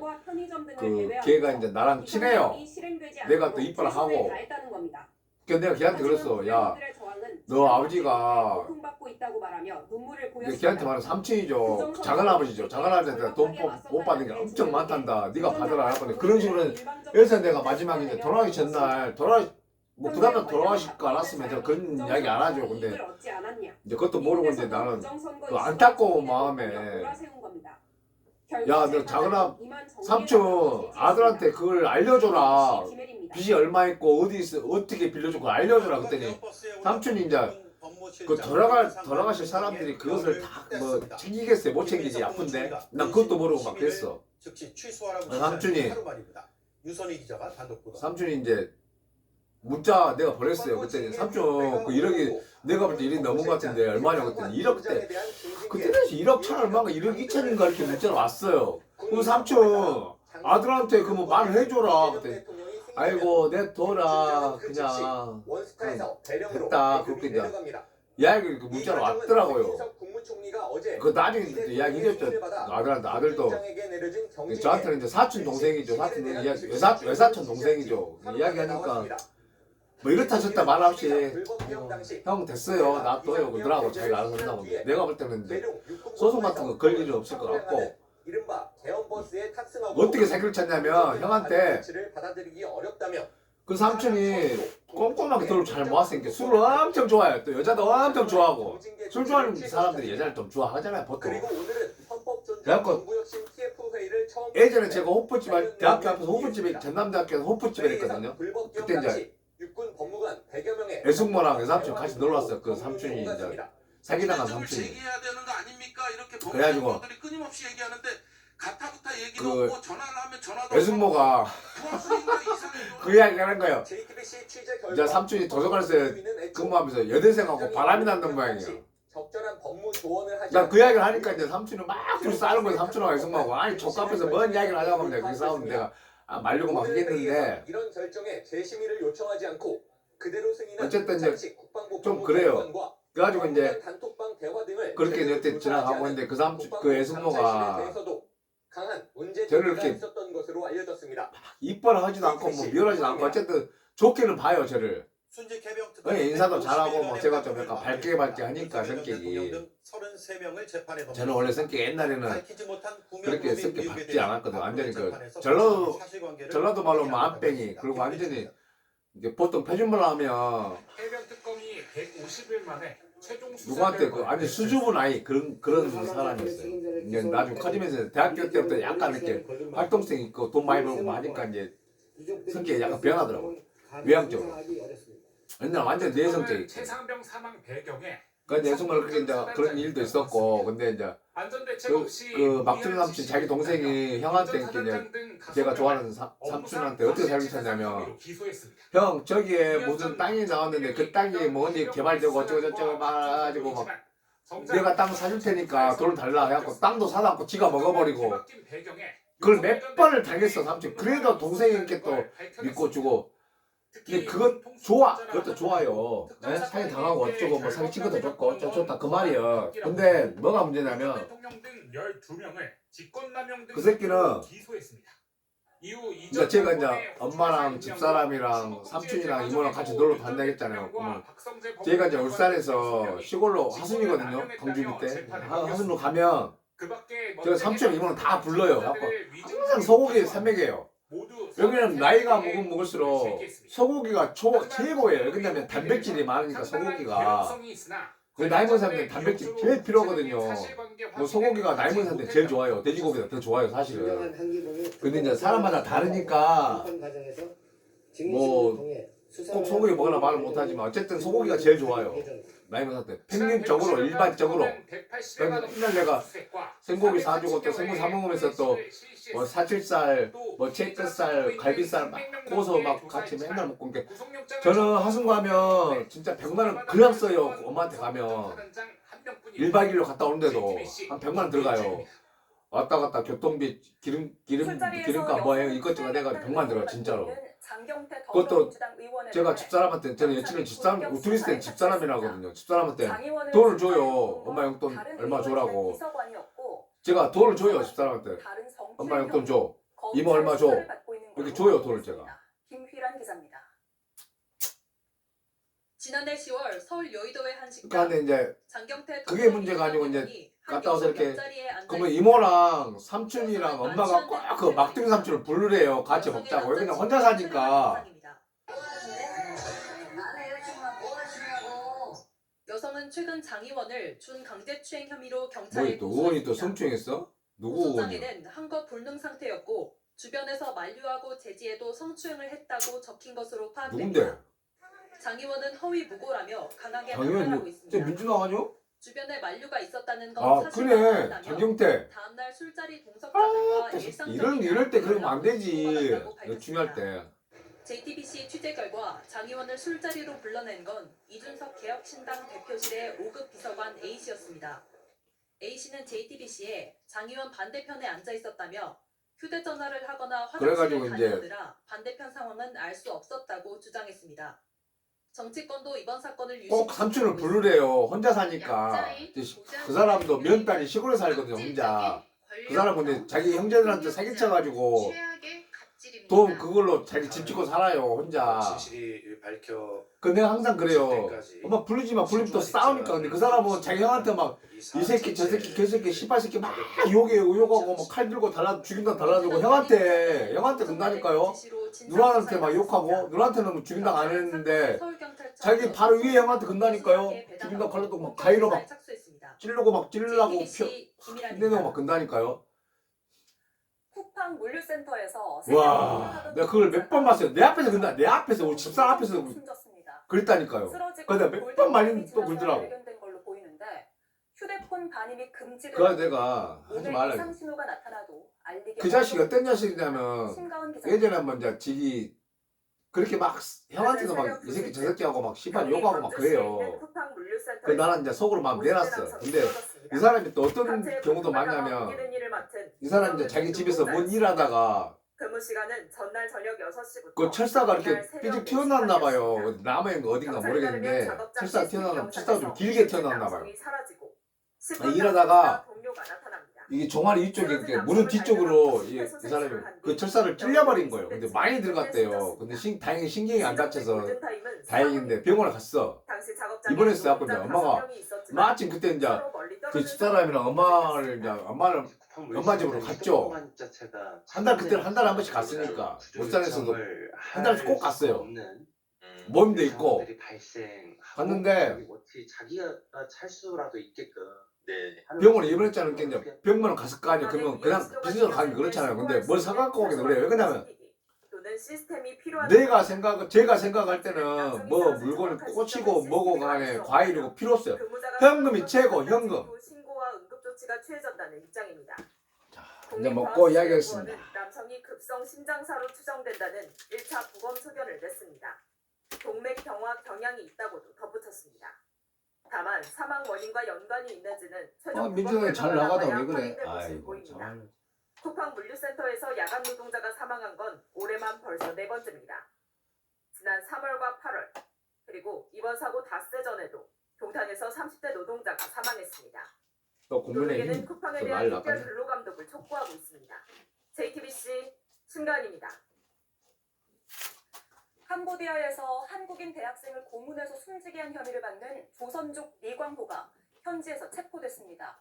그 걔가 이제 나랑 친해요. 내가 또 이뻐라 하고. 그래서 내가 걔한테 그랬어. 야, 너 아버지가 걔한테 말하면 삼촌이죠. 작은 아버지죠. 작은 아버지한테 돈 못 받는 게 엄청 많단다. 네가 받으라 하거든. 그런 식으로 그래서 내가 마지막에 이제 돌아가기 전날 뭐 그 다음날 돌아가실 거 알았으면 제가 그런 이야기 안 하죠. 근데 이제 그것도 모르고 이제 나는 그 안타까운 마음에 야, 너 작은 삼촌 아들한테 그걸 알려줘라. 빚이 얼마 있고 어디 있어 어떻게 빌려주고 알려줘라. 그랬더니 삼촌이 이제 그 돌아가실 사람들이 그것을 다 뭐 챙기겠어요. 못 챙기지. 아픈데 난 그것도 모르고 막 그랬어. 삼촌이 삼촌이 이제 문자 내가 보냈어요. 그랬더니 삼촌 그 1억이 내가 볼 때 1억 넘은 것 같은데 얼마냐 그랬더니 1억 때 그때 당시 1억 1천 얼마가 1억 2천인가 이렇게 문자가 왔어요. 그 삼촌 아들한테 그 뭐 말을 해줘라. 그때 아이고 내 돈아 그냥 했다. 그렇게 이제 이야기 그 문자로 왔더라고요. 그 나중에 이야기 해줬죠. 아들한테 아들도 저한테는 이제 사촌 동생이죠. 사촌 외사촌 동생이죠. 이야기하니까 뭐 이렇다 저렇다 말 없이 형 됐어요 놔둬요 그러더라고. 자기가 알아서 한다고. 내가 볼 때는 이제 소송 같은 거 걸 일은 없을 것 같고 어떻게 사기를 쳤냐면 형한테 그 삼촌이 꼼꼼하게 돈을 잘 모았으니까 술을 엄청 좋아해요. 또 여자도 엄청 좋아하고 술 좋아하는 사람들이 여자를 좀 좋아하잖아요 보통. 그래갖고 예전에 제가 호프집 대학교 앞에서 호프집에 전남대학교에서 호프집에 했거든요. 그때 이제 애숙모랑 애삼촌 같이 놀러 왔어요. 그 삼촌이 이제 사기당한 삼촌이. 얘기해야 되는 거 아닙니까? 이렇게 그래가지고 법무사들이 끊임없이 얘기하는데 가타부타 얘기도 그 없고 전화를 하면 전화도 애숙모가 그 이야기 하는 거예요. 이제 삼촌이 도서관에서 근무하면서 여대생하고 바람이 난다는 모양이에요. 나 그 이야기를 하니까 이제 삼촌이 막 둘이 싸우는 거예요. 삼촌하고 애숙모하고. 아니 족 앞에서 뭔 이야기를 하자고 하면 내가 그게 싸우는데 내가 말려고 막 하겠는데 이런 결정에 재심의를 요청하지 않고 그대로 승인한 어쨌든 이제 장식 국방부 좀 그래요. 법무장관과 그래가지고 이제 단톡방 대화 등을 그렇게 제대로 여태 조사하지 지나가고 않은 있는데 그 국방부 애승모가 감찰실에 대해서도 강한 문제 저를 제기가 이렇게 있었던 것으로 알려졌습니다. 이뻐라 하지도 않고 뭐 미워하지도 않고 어쨌든 좋게는 봐요 저를. 순직 해병 특검 인사도 잘하고 뭐 51년의 제가 좀 활동을 약간 마무리했습니다. 밝게 하니까 문재인 성격이. 대통령 등 33명을 재판에 저는 원래 성격이 옛날에는 밝히지 못한 그렇게 구명금이 성격 의혹에 밝지 대해 않았거든. 완전히 그 재판에서 전라도 사실관계를 전라도 말로 공개하도록 만병이 하겠습니다. 그리고 완전히 이제 보통 표준말로 하면 해병 특검이 150일 만에 최종 누구한테 그 아니 수줍은 아이 그런 사람이었어요. 이제 나중에 커지면서 대학교 때부터 약간 이렇게 활동성 있고 돈 많이 벌고 하니까 이제 성격이 약간 변하더라고. 외향적으로. 옛날 완전 내성적이고. 최상병 사망 배경에 그 내성을 그렇게 이제 그런 일도 있었고 근데 이제 안전대책 없이 그 막둥이 삼촌 자기 동생이 형한테 이제 제가 좋아하는 삼촌한테 어떻게 잘못했냐면 형 저기에 무슨 땅이 나왔는데 그 땅이 뭐 어디 개발되고 어쩌고저쩌고 말가지고 막 내가 땅 사줄 테니까 돈 달라 해갖고 땅도 사다 않고 지가 먹어버리고 그걸 몇 번을 당했어 삼촌. 그래도 동생에게 또 믿고 주고 근데 그거 좋아. 그것도 좋아요. 네? 사기 당하고 어쩌고 뭐 사기 친 것도 좋고 어쩌고 좋다 그 말이야. 근데 뭐가 문제냐면 그 새끼는 그러니까 제가 이제 엄마랑 집사람이랑 삼촌이랑 이모랑 같이 놀러 간다 했잖아요. 그러면 제가 이제 울산에서 시골로 하순이거든요. 광주 밑에 하순으로 가면 제가 삼촌 이모는 다 불러요. 갖고 항상 소고기 산맥이에요. 여기는 나이가 먹을수록 소고기가 최고예요. 왜냐면 단백질이 많으니까 소고기가. 나이 먹은 사람들은 단백질 제일 필요하거든요. 뭐 소고기가 나이 먹은 사람들 제일 좋아요. 돼지고기가 더 좋아요 사실은. 근데 이제 사람마다 다르니까 뭐 꼭 소고기 먹으라 말을 못하지만 어쨌든 소고기가 제일 좋아요. 나이 먹은 사람들 평균적으로 일반적으로. 그러니까 맨날 내가 생고기 사주고 또 생고기 사 먹으면서 또 뭐 사칠살, 뭐 채끝살, 갈비살 막 구워서 막 같이 맨날 먹고 그러니까 저는 하순 가면 진짜 100만 원 그냥 써요. 엄마한테 가면 1박 2일로 갔다 오는데도 한 100만 원 들어가요. 왔다 갔다 교통비 기름값 뭐 이것저것 내가 100만 원 들어가 진짜로. 그것도 제가 집사람한테 저는 여친은 집사람 우투리스 때는 집사람이라거든요. 집사람한테 돈을 줘요. 엄마 용돈 얼마 줘라고. 제가 돈을 줘요 집사람한테. 엄마 용돈 줘. 이모 얼마 줘. 이렇게 줘요 돈을 제가. 김휘란 기자입니다. 지난해 10월 서울 여의도의 한 식당 그러니까 근데 이제 장경태 그게 문제가 아니고 이제 갔다 와서 이렇게 그러면 이모랑 삼촌이랑 엄마가 꼭 그 막둥이 삼촌을 부르래요. 같이 먹자고. 여기는 혼자 사니까. 여성은 최근 장 의원을 준강제추행 혐의로 경찰에 뭐이 또 의원이 또 고소했습니다. 성추행했어? 누구 의원이야? 고소장에는 한껏 불능 상태였고 주변에서 만류하고 제지에도 성추행을 했다고 적힌 것으로 파악됩니다. 누군데? 장 의원은 허위 무고라며 강하게 장 의원이 판단하고 저 있습니다. 민주당 아니요? 주변에 만류가 있었다는 건 아 사실이 그래 아니라며 장경태. 다음날 술자리 동석자들과 일상적인 이럴 때 그러면 안 되지. 주고받았다고 이거 중요할 밝혔습니다. 때. JTBC 취재 결과 장 의원을 술자리로 불러낸 건 이준석 개혁신당 대표실의 5급 비서관 A씨였습니다. A씨는 JTBC에 장 의원 반대편에 앉아 있었다며 휴대전화를 하거나 그래가지고 화장실을 이제 다녀오느라 반대편 상황은 알 수 없었다고 주장했습니다. 정치권도 이번 사건을 꼭 삼촌을 부르래요. 혼자 사니까. 그 사람도 면단이 시골에 살거든요 혼자. 그 사람은 근데 자기 형제들한테 사기쳐가지고 돈 그걸로 자기 집 짓고 살아요 혼자. 진실이 밝혀 그 내가 항상 그래요. 때까지 엄마 부르지 마. 부르면 또 싸우니까. 근데 그 사람은 자기 형한테 막 이 새끼 저 새끼 그 새끼 씨발 새끼 막 욕하고 막 칼 들고 죽인다 달라들고 형한테 그런다니까요. 누나한테 막 욕하고 누나한테는 죽인다 안 했는데 자기 바로 위에 형한테 근다니까요. 죽인다 갈라도 막 가위로 막 찌르고 막 찔르라고 내놓고 막 근다니까요. 쿠팡 물류센터에서 와, 내가 그걸 몇 번 봤어요. 내 앞에서 근다. 내 앞에서 우리 집사람 앞에서 그랬다니까요. 근데 몇 번 많이 또 그러더라고. 휴대폰 반입이 금지된 그거 내가 하지 말라. 이상 신호가 나타나도 알리게 그 자식이 어떤 자식이냐면 심가은 기자. 예전에 한번 이제 지기 그렇게 막 형한테도 막 이 새끼 저 새끼하고 막 씨발 욕하고 막 그래요. 그 나는 이제 속으로 막 내놨어. 근데 이 사람이 또 어떤 경우도 많냐면 이 사람이 이제 자기 집에서 뭔 일하다가 근무 시간은 전날 저녁 6시부터 그 철사가 이렇게 삐죽 튀어나왔나 봐요. 남의 어딘가 모르겠는데 철사 튀어나왔나 철사가 좀 길게 튀어나왔나 봐요. 일하다가 이게 종아리 이쪽에 이렇게 무릎 뒤쪽으로 이 사람이 그 철사를 찔려버린 거예요. 근데 많이 들어갔대요. 근데 다행히 신경이 안 다쳐서 다행인데 병원에 갔어. 입원했어. 아까 이제 엄마가 마침 그때 이제 그 집사람이랑 엄마 집으로 갔죠. 한 달 그때는 한 달에 한 번씩 갔으니까 울산에서도 한 달씩 꼭 갔어요. 모임도 있고 갔는데 찰수라도 있게끔 병원에 입원했잖아요. 그러니까 이제 병원을 갔을 거 아니에요. 그러면 그냥 비서로 가기 그렇잖아요. 근데 뭘 사갖고 오긴 그래요. 왜 그러냐면 제가 생각할 때는 뭐 물건을 꽂히고 뭐고 간에 과일이고 필요 없어요. 현금이 최고, 현금. 자, 이제 먹고 이야기하겠습니다. 남성이 급성 심장사로 추정된다는 1차 부검 소견을 냈습니다. 동맥 경향이 있다고도 덧붙였습니다. 다만 사망 원인과 연관이 있는지는 최종 민주당이 잘 나가다 왜 그래? 확인될 것으로 아이고 보입니다. 참. 쿠팡 물류센터에서 야간 노동자가 사망한 건 올해만 벌써 4번째입니다. 지난 3월과 8월 그리고 이번 사고 닷새 전에도 동탄에서 30대 노동자가 사망했습니다. 또 국민의힘 노동계는 쿠팡에 또 대한 난리 특별 났네. 근로감독을 촉구하고 있습니다. JTBC 신간입니다. 캄보디아에서 한국인 대학생을 고문해서 숨지게 한 혐의를 받는 조선족 리광호가 현지에서 체포됐습니다.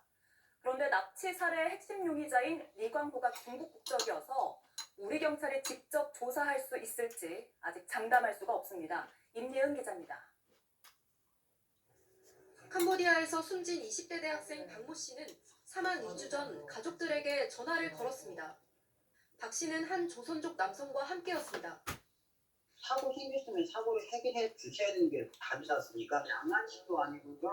그런데 납치 살해의 핵심 용의자인 리광호가 중국 국적이어서 우리 경찰이 직접 조사할 수 있을지 아직 장담할 수가 없습니다. 임예은 기자입니다. 캄보디아에서 숨진 20대 대학생 박모 씨는 사망 2주 전 가족들에게 전화를 걸었습니다. 박 씨는 한 조선족 남성과 함께였습니다. 사고 생겼으면 사고를 해결해 주셔야 되는 게 답이지 않습니까? 양아치도 아니고요.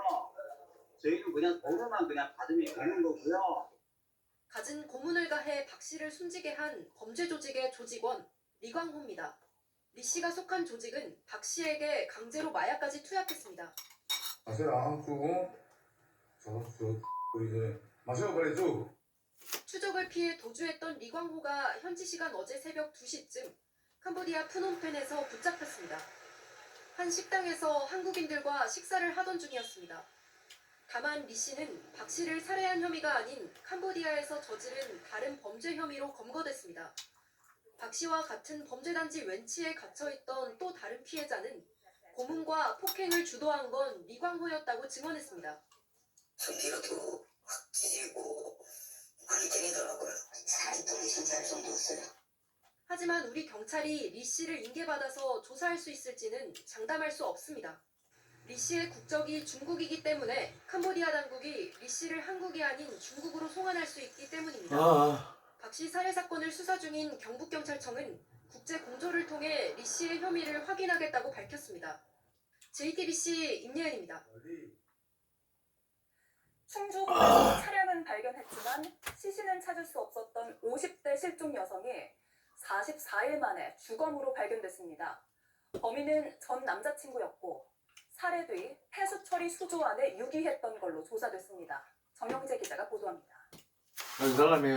저희는 그냥 돈으로만 그냥 받으면 되는 거고요. 갖은 고문을 가해 박 씨를 숨지게 한 범죄 조직의 조직원 리광호입니다. 리 씨가 속한 조직은 박 씨에게 강제로 마약까지 투약했습니다. 추적을 피해 도주했던 리광호가 현지 시간 어제 새벽 2시쯤 캄보디아 프놈펜에서 붙잡혔습니다. 한 식당에서 한국인들과 식사를 하던 중이었습니다. 다만 리 씨는 박 씨를 살해한 혐의가 아닌 캄보디아에서 저지른 다른 범죄 혐의로 검거됐습니다. 박 씨와 같은 범죄단지 웬치에 갇혀있던 또 다른 피해자는 고문과 폭행을 주도한 건 리광호였다고 증언했습니다. 성기가도 확 찢고 많이 때리더라고요. 살인범이 존재할 정도였어요. 하지만 우리 경찰이 리 씨를 인계받아서 조사할 수 있을지는 장담할 수 없습니다. 리 씨의 국적이 중국이기 때문에 캄보디아 당국이 리 씨를 한국이 아닌 중국으로 송환할 수 있기 때문입니다. 박 씨 살해 사건을 수사 중인 경북경찰청은 국제 공조를 통해 리 씨의 혐의를 확인하겠다고 밝혔습니다. JTBC 임예은입니다. 충주 공항에서 차량은 발견했지만 시신은 찾을 수 없었던 50대 실종 여성이 44일 만에 주검으로 발견됐습니다. 범인은 전 남자친구였고 살해 뒤 폐수 처리 수조 안에 유기했던 걸로 조사됐습니다. 정영재 기자가 보도합니다. 이 사람이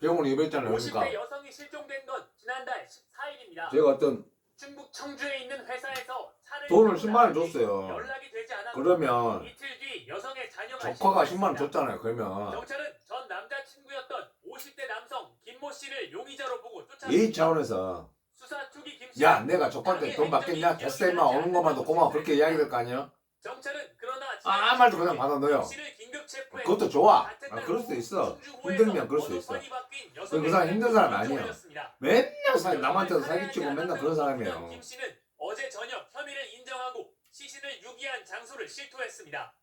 병원에 입원했잖아요. 50대 그러니까 여성이 실종된 건 지난달 14일입니다. 제가 어떤 충북 청주에 있는 회사에서 차를 돈을 타고 10만 원 나가니 줬어요. 연락이 되지 않았고 그러면 이틀 뒤 여성의 자녀가 조카가 10만 원 실종됐습니다. 줬잖아요. 그러면 경찰은 전 남자친구였던 50대 남성 김모 씨를 용의자로 보고 예의 쫓았습니다. 차원에서 수사 초기 김 씨는 야 내가 조카한테 돈 받겠냐? 됐어 임마 오는 것만도 고마워 그렇게 이야기될 거 아니야? 경찰은 그러나 아무 말도 그냥 받아 넣어요. 김 씨를 긴급 체포해 그것도 좋아. 같은 아, 날 그럴 수도 오후 있어. 충주호에서 힘들면 그럴 수 있어. 번호판이 바뀐 그 여성의 사람 힘든 사람 신분을 아니에요. 올렸습니다. 맨날 남한테도 여성을 사기치고 살해하지 맨날 그런 않았다고 사람이에요. 김 씨는 어제 저녁 혐의를 인정하고 시신을 유기한 장소를 실토했습니다.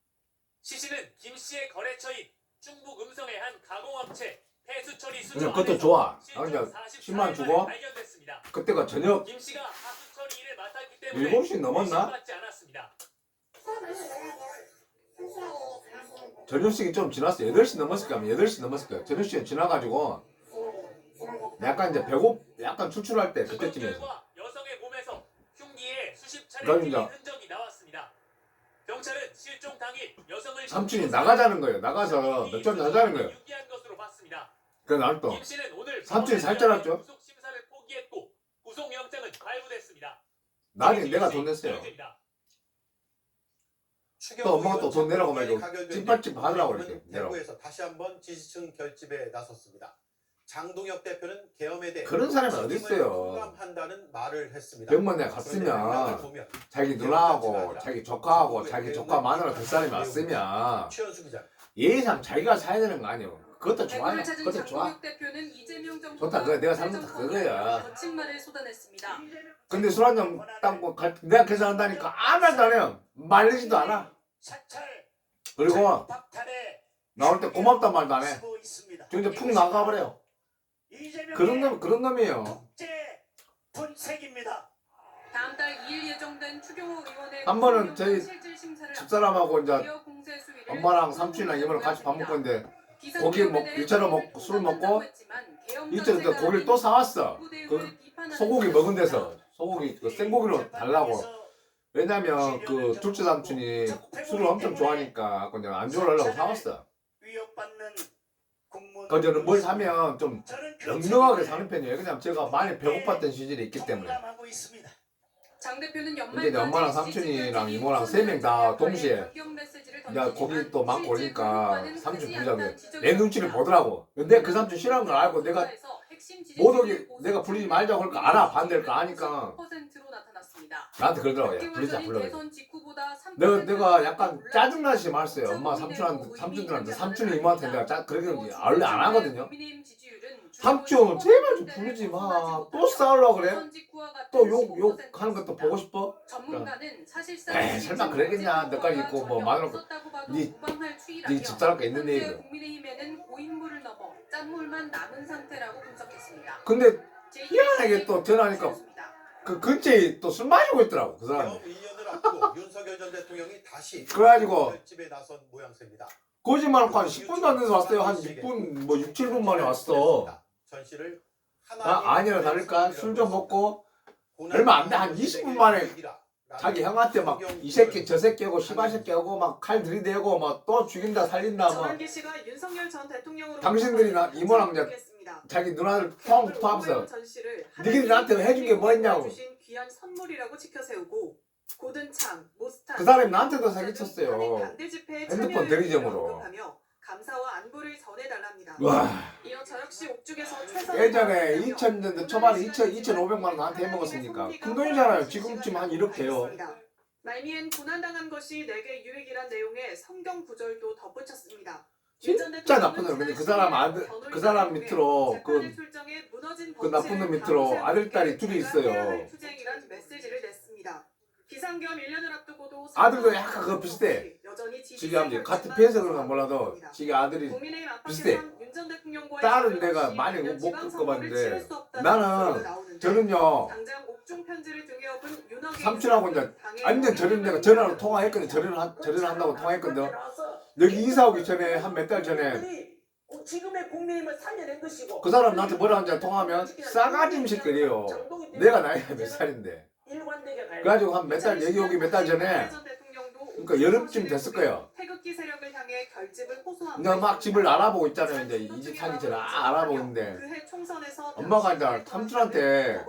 시신은 김 씨의 거래처인 충북 음성의 한 가공업체 폐수처리 수조 그것도 안에서 좋아. 실종 그냥 44일 10만 만에 주고 발견됐습니다. 그때가 저녁 김 씨가 하수처리 일을 맡았기 때문에 7시 넘었나? 의심받지 않았습니다. 저녁시기 좀 지났어. 8시 넘었을 거야. 8시 넘었을 거야. 저녁시간 지나가지고 약간 이제 약간 출출할 때 수검 그때쯤에서 결과 여성의 몸에서 흉기에 수십 차례 그러니까 찔린 흔적이 나왔습니다. 경찰은 실종 당일 여성을 삼촌이 나가자는 거예요. 나가서 맥주 한잔 하자는 거예요. 유기한 것으로 봤습니다. 그래서 나는 또 김 씨는 오늘 삼촌이 살쪄났죠? 구속 심사를 포기 포기했고 구속영장은 발부됐습니다. 나중에 내가 돈 냈어요. 또 엄마가 또 돈 내라고 말고 찐빨집 하더라고 이렇게 내라고. 대구에서 다시 한번 지지층 결집에 나섰습니다. 장동혁 대표는 계엄에 대해 그런 사람이 어디 있어요. 공감한다는 말을 했습니다. 병원에 갔으면 자기 누나하고 자기 조카하고 자기 조카 마누라 두 사람이 왔으면 최현수 기자. 예의상 자기가 사야 되는 거 아니에요. 그것도 좋아요. 대구를 찾은 그것도 좋아. 장동혁 대표는 이재명 정부가 좋다. 그거 내가 잘못한 그거야. 거친 말을 쏟아냈습니다. 근데 술 한잔 따고 내가 계산한다니까 아무 말도 안 해요. 말리지도 않아. 그리고 나올 때 고맙단 말도 안 해. 저 이제 푹 나가버려요. 그런 놈이에요. 다음 달 2일 예정된 추경호 의원의 한 번은 저희 실질 심사를 집사람하고 이제 앞두고 공세 수위를 엄마랑 삼촌이랑 이모랑 같이 밥 먹고 있는데 고기 먹 1차로 먹고 술 먹고 2차로 또 고기를 또 사왔어. 그 소고기 먹은 데서 소고기 그 생고기로 달라고. 왜냐면 그 둘째 삼촌이 술을 엄청 좋아하니까 그냥 안주를 하려고 사왔어. 그 저는 뭘 사면 좀 넉넉하게 사는 편이에요. 그냥 제가 많이 배고팠던 시절이 있기 때문에. 장 대표는 근데 이제 엄마랑 삼촌이랑 이모랑 3명 다 동시에 이제 고기 또 막 오니까 삼촌 부자고 내 눈치를 보더라고. 근데 그 삼촌 싫어하는 걸 알고 내가 못 오게 내가 부르지 말자고 할 거 알아. 반대할 거 아니까 나한테 그러더라고. 야, 부르자 불러라. 내가 약간 짜증나시 말했어요. 엄마 삼촌들한테 삼촌이 이모한테 내가 그렇게 원래 안 하거든요. 삼촌 제발 좀 부르지 마. 또 싸우려고 그래? 또 욕하는 것도 보고 싶어? 에이 설마 그러겠냐. 너까지 있고 뭐 마누라 네 집사람과 있는데 이거. 국민의힘에는 고인물을 넘어 짠물만 남은 상태라고 분석했습니다. 근데 희한하게 또 전화하니까 그 근처에 또 술 마시고 있더라고 그 사람. 계엄 1년을 앞두고 윤석열 전 대통령이 다시 그래가지고 결집에 나선 모양새입니다. 거짓말하고 한 10분도 안 돼서 왔어요. 한 6분 뭐 6, 7분 만에 왔어. 전시를 아니라 다를까 술 좀 먹고 얼마 안 돼. 한 20분 만에 자기 형한테 막 이 새끼 저 새끼하고 시바 새끼하고 막 칼 들이대고 막 또 죽인다 살린다 막 정한기 씨가 윤석열 전 대통령으로 당신들이 나 이모랑 이제 자기 누나들 포함해서 니들이 나한테 해준 게 뭐 있냐고. 귀한 선물이라고 지켜세우고 고든창, 모스탄 그 사람이 나한테도 사기쳤어요. 핸드폰 대리점으로. 감사와 안부를 전해달랍니다. 와. 이어 저 역시 옥중에서 최선 예전에 2000년대 초반에 2,500만 원 나한테 해먹었으니까 큰 돈이잖아요. 지금쯤 한 1억 돼요. 말미엔 고난당한 것이 내게 유익이란 내용의 성경 구절도 덧붙였습니다. 진짜 나쁜 놈. 근데 그 사람 밑으로 그 나쁜 놈 밑으로 아들 딸이 둘이 있어요. 투쟁이란 메시지를 냈습니다. 비상계엄 1년을 앞두고도 아들도 약간 그거 비슷해. 지금 아버지 같은 피해서 그런가 몰라도 지금 아들이 비슷해. 딸은 내가 많이 못 겪어봤는데 나는 저는요 삼촌하고 이제 완전 저는 내가 전화로 통화했거든. 전화를 한다고 통화했거든. 여기 이사 오기 전에 한 몇 달 전에 그 사람 나한테 뭐라 하는지 통화하면 싸가지 음식 그래요. 내가 나이가 몇 살인데. 그래가지고 한 몇 달 여기 오기 몇 달 전에 그러니까 여름쯤 됐을 거예요. 내가 막 집을 알아보고 있잖아요. 이제 이 집 사기 전에 알아보고 있는데 엄마가 이제 삼촌한테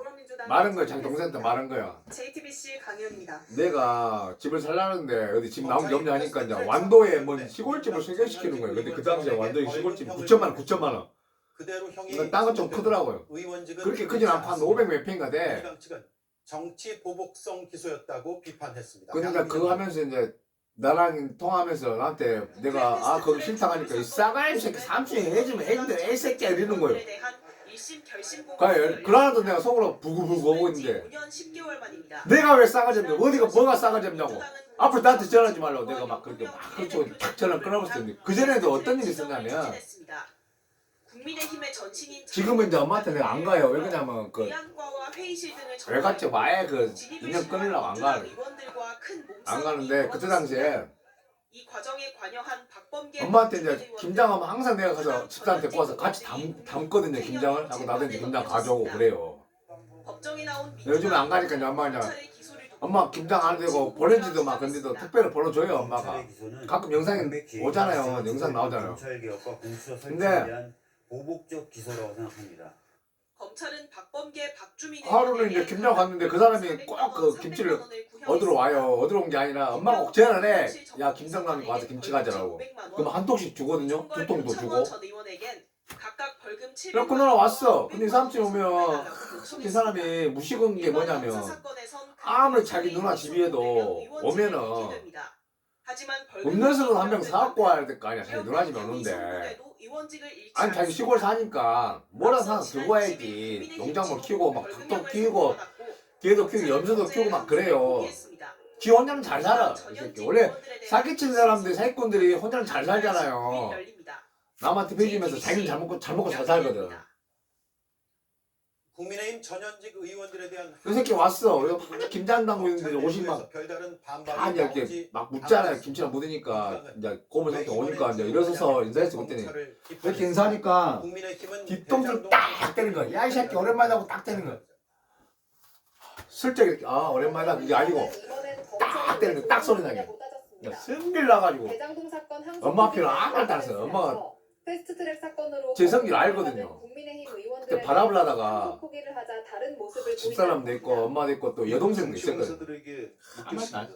말한 거야. 자기 동생한테 말한 거야. JTBC 강연입니다. 내가 집을 살라는데 어디 집 나온 게 없냐 하니까 이제 완도에 뭐 시골집을 소개시키는 거예요. 근데 그 당시에 완도에 시골집 9천만 원. 그대로 형이 땅은 좀 크더라고요. 그렇게 크진 않고 한 500 몇 평인가 돼. 정치 보복성 기소였다고 비판했습니다. 그러니까 그거 하면서 이제 나랑 통화하면서 나한테 내가 거기 싫다 하니까 이 싸가지 새끼 삼촌이 해주면 해준대 애 새끼야 이러는 거예요. 그러나도 내가 속으로 부구부구 하고 있는데 내가 왜 싸가지 없냐. 어디가 뭐가 싸가지 없냐고. 앞으로 나한테 전화하지 말라고 내가 막 그렇게 막 그렇게 탁 전화 끊어버렸는데 그전에도 어떤 일이 있었냐면 지금은 이제 엄마한테 내가 안 가요. 왜 그러냐면 왜 갔죠? 아예 인연 끊으려고 안 가는데 그때 당시에 엄마한테 이제 김장하면 항상 내가 가서 집사람 데리고 와서 같이 담거든요. 김장을 하고 나도 이제 김장 가져오고 그래요. 요즘에 안 가니까 이제 엄마 김장 안 해도 되고 보내지도 막 근데도 특별히 보내줘요. 엄마가 가끔 영상이 오잖아요. 영상 나오잖아요. 근데 보복적 기소라고 생각합니다. 경찰은 박범계, 박주민 하루는 이제 김장 갔는데 그 사람이 꼭 그 김치를 얻으러 와요. 얻으러 온 게 아니라 엄마가 꼭 제안을 해. 야 김장남 와서 김치 가져라고. 그럼 한 통씩 주거든요. 두 통도 주고. 각각 벌금 700만 그래서 그 누나 왔어. 근데 이 삼촌 오면 이 사람이 무식한 게 뭐냐면 아무리 자기 누나 집이에도 오면은 음료수를 한 병 사갖고 와야 될 거 아니야. 자기 누나 집에 오는데. 아니 자기 시골 사니까 뭐라 하나 들고 와야지. 농작물 키우고 막 닭도 키우고 개도 키우고 염소도 키우고 막 그래요. 지 혼자는 잘 살아. 이 새끼. 원래 사기친 사람들 사기꾼들이 혼자는 잘 살잖아요. 남한테 배지면서 자기는 잘 먹고 잘 살거든. 국민의힘 전현직 의원들에 대한 그 새끼 왔어. 김장 담고 있는데 옷이 막 별다른 다 반발이 이렇게 나오지 막 묻잖아요. 김치랑 묻으니까 이제 고물 상태 오니까 이제 일어서서 인사했어 그랬더니 이렇게 인사하니까 뒤통수를 딱 때리는 거야. 야 이 새끼 오랜만이라고 딱 때리는 거야. 슬쩍 이렇게 아 오랜만이다 그게 아니고 딱 때리는 거야. 딱 소리 나게. 승질 나가지고 엄마 앞에는 아무 말도 안 했어요. 엄마가 패스트트랙 사건으로 제 성질 알거든요. 국민의힘 그때 의원들에게 바람을 하다가 포기를 하자 다른 모습을 집사람도 있고 엄마도 있고 또 여동생도 있었거든. 정치공사들에게 묻겠습니다.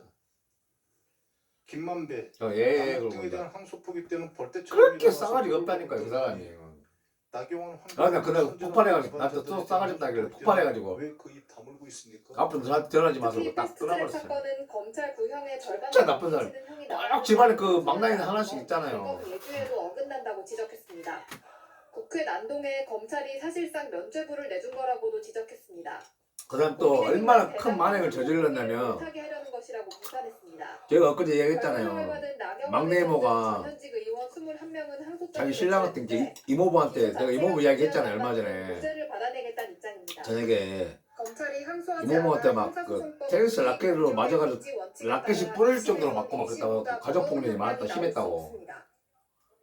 김만배, 예 그러고 강력등에 이제 대한 항소 포기 때는 벌떼처럼 그렇게 일어나서 싸가지가 없다니까요 그 사람이. 나경원 나 그날 폭발해가지고 나한테 또 싸가지 없다길래 폭발해가지고 왜그 입 다물고 있습니까? 앞으로 저한테 전화하지 마시고 특히 딱 패스트트랙 끊어버렸어요. 사건은 검찰 구형의 절반 진짜 나쁜 사람. 꼭 집안에 그 망나니는 하나씩 있잖아요. 예주에도 어긋난다고 지적했습니다. 국회 난동에 검찰이 사실상 면죄부를 내준 거라고도 지적했습니다. 그 다음 또 얼마나 큰 만행을 저질렀냐면 못하게 하려는 것이라고 비판했습니다. 제가 엊그제 얘기했잖아요. 막내 이모가 전현직 의원 21명은 항소장을 자기 신랑 같은 게 이모부한테 내가 이모부 이야기했잖아요 얼마 전에 무죄를 받아내겠다는 입장입니다. 저녁에 검찰이 항소하지 이모부한테 않아 막 그 형사소송법 테니스 라켓으로 맞아가지고 인지 원칙에 라켓이 따라 부러질 정도로 맞고 막 그랬다고 시보다 가족폭력이 무거운 많았다 판단이 심했다고. 나올 수 없습니다.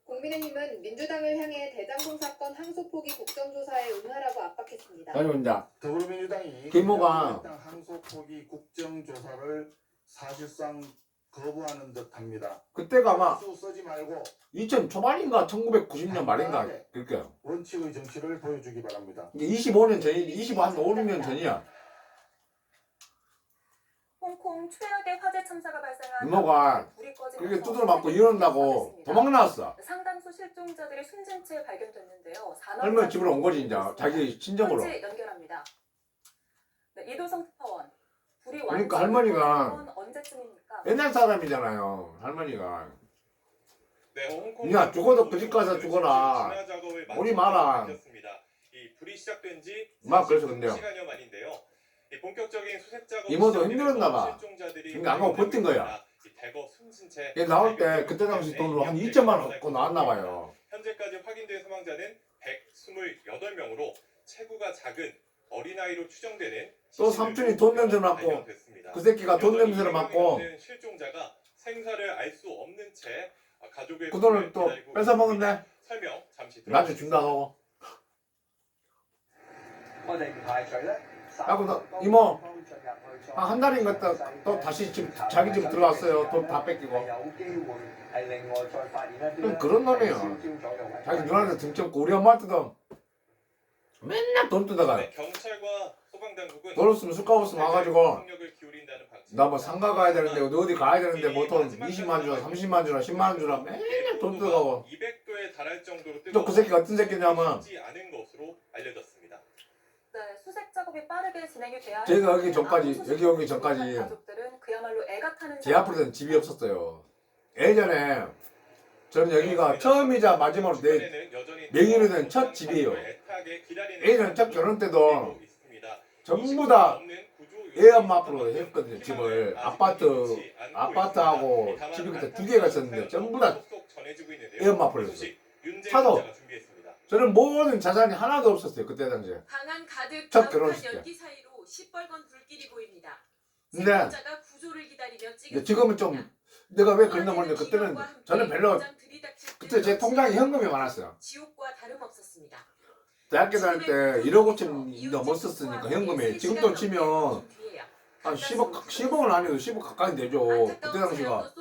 국민의힘은 민주당을 향해 대장동 사건 항소 포기 국정조사에 응하라고 압박했습니다. 아니 이제 더불어민주당이 김모가 항소 포기 국정조사를 사실상 거부하는 듯합니다. 그때가 아마 수 쓰지 말고 2000 초반인가 1990년 말인가 그렇게 원칙의 정치를 보여주기 바랍니다. 이게 25년 전이 25한 5, 6년 전이야. 홍콩 최악의 화재 참사가 발생한 이모가 불이 꺼지면서 그렇게 두드러 맞고 이런다고 도망 나왔어. 상당수 실종자들이 숨진 채 발견됐는데요. 할머니 집으로 온 거지 이제 자기 친정으로. 현지 연결합니다. 네, 이도성 특파원. 불이 그러니까 완전히 할머니가 꺼진 건 언제쯤입니까? 옛날 사람이잖아요 할머니가. 네, 홍콩 야 죽어도 그 집 가서 죽어라. 오지 마라. 이 불이 시작된 지 막 그래서 근데요. 시간여 만인데요. 이 본격적인 수색 작업이 이모도 시작되면서 힘들었나 봐. 실종자들이 근데 안 가고 버틴 거야. 대거 숨진 채 얘 나올 때 그때 당시 돈으로 한 2천만 원 갖고 나왔나 봐요. 현재까지 확인된 사망자는 128명으로 체구가 작은 어린아이로 추정되는 또 삼촌이 돈 냄새 맡고 그 새끼가 돈 냄새를 맡고 실종자가 생사를 알 수 없는 채 가족의 그 돈을 또 뺏어 먹었네. 설명 잠시 나중에 준다 하고. 하고 나 이모 한 달인가 또 다시 집 자기 집 들어왔어요. 돈 다 뺏기고. 그런 놈이에요. 자기 누나한테 등쳐먹고 우리 엄마한테도 맨날 돈 뜯어가요. 네, 경찰과 소방당국은 돈 없으면 술값 없으면 와가지고 폭력을 기울인다는 방침. 나 뭐 상가 가야 되는데 어디 가야 되는데 뭐 돈 20만 주라 30만 주라 10만 주라 맨날 돈 뜯어가고. 200도에 달할 정도로 또 그 새끼 같은 새끼냐면 쉽지 않은 것으로 알려졌습니다. 네, 수색 작업이 빠르게 진행이 돼야 제가 여기 전까지 여기 오기 전까지 가족들은 그야말로 애가 타는 제 앞으로는 집이 없었어요. 예전에 저는 여기가 처음이자 마지막으로 내 명의로 된 첫 집이에요. 예전 첫 결혼 때도 전부 다 애 엄마 앞으로 했거든요. 집을 아파트하고 집이 그때 두 개가 있었는데 전부 다 애 엄마 앞으로 했어요. 차도 저는 모든 자산이 하나도 없었어요. 그때 당시에. 방안 가득 첫 가득한 결혼식 때. 연기 사이로 시뻘건 불길이 보입니다. 근데 생존자가 구조를 기다리며 찍은 지금은 좀 내가 왜 그랬나 모르는데 그때는 저는 별로 그때 제 통장에 현금이 많았어요. 지옥과 다름없었습니다. 대학교 다닐 때 1억 5천도 못 썼으니까 현금이 지금 돈 치면 한 10억은 아니어도 10억 가까이 되죠. 그때 당시가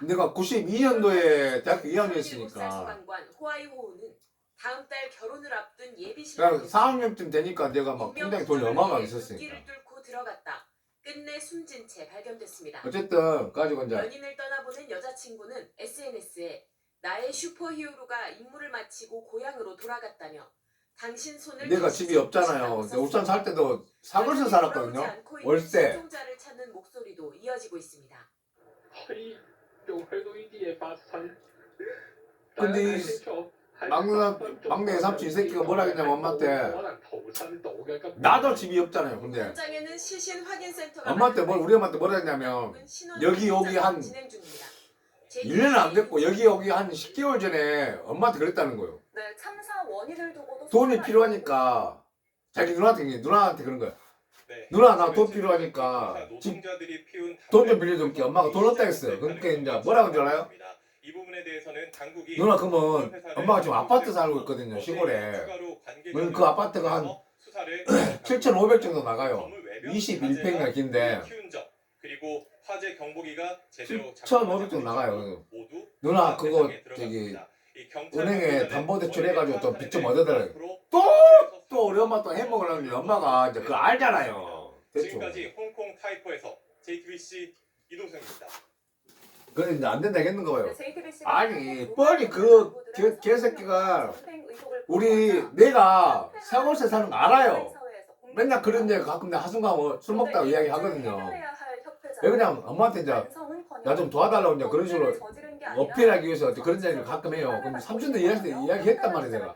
내가 92년도에 대학교 2학년 했으니까 호아이호우는 다음 달 결혼을 앞둔 예비 그러니까 신랑 4학년쯤 되니까 내가 막 통장에 돈이 어마어마하게 있었으니까. 눈길을 뚫고 들어갔다. 끝내 숨진 채 발견됐습니다. 어쨌든 가지고 이제 연인을 떠나보낸 여자친구는 SNS에 나의 슈퍼히어로가 임무를 마치고 고향으로 돌아갔다며 당신 손을 내가 다시 집이 잡고 없잖아요. 싶다고 울산 살 썼습니다. 때도 사골에서 살았거든요. 돌아오지 않고 있는 월세. 실종자를 찾는 목소리도 이어지고 있습니다. 근데 이 막내 삼촌 이 새끼가 뭐라 했냐면 엄마한테 나도 집이 없잖아요. 근데 현장에는 시신 확인센터가 엄마한테 우리 엄마한테 뭐라 했냐면 여기 여기 한 진행 중입니다. 1년은 안 됐고 여기 한 10개월 전에 엄마한테 그랬다는 거예요. 네, 참사 원인을 두고도 돈이 필요하니까 자기 누나한테 그런 거야. 네. 누나 나 돈 필요하니까 노동자들이 피운 돈 좀 빌려줄게. 엄마가 돈 없다 했어요. 그러니까 이제 뭐라고 줄 알아요? 이 부분에 대해서는 당국이 누나 그러면 엄마가 지금 아파트 살고 있거든요. 시골에. 그럼 그 아파트가 한 7,500 정도 나가요. 21평이나 긴데 그리고 화재 경보기가 제대로 7,500 정도 나가요. 누나 그거 저기 은행에 담보대출 해가지고 또 빚 좀 얻어달라고. 또 우리 엄마 또 해먹으려고 엄마가 이제 그거 알잖아요. 대충. 지금까지 홍콩 타이포에서 JTBC 이동성입니다. 그래 이제 안 된다 했는 거예요. JTBC가 아니 뻔히 그 개새끼가 우리 내가 사골세 사는 거 알아요. 맨날 그런 얘기 가끔 내가 하순간 술 먹다가 이야기 하거든요. 왜 그냥 엄마한테 이제 나 좀 도와달라고 이제 그런 식으로 어필하기 위해서 그런 얘기를 가끔 해요. 근데 삼촌도 이야기했단 말이야 내가.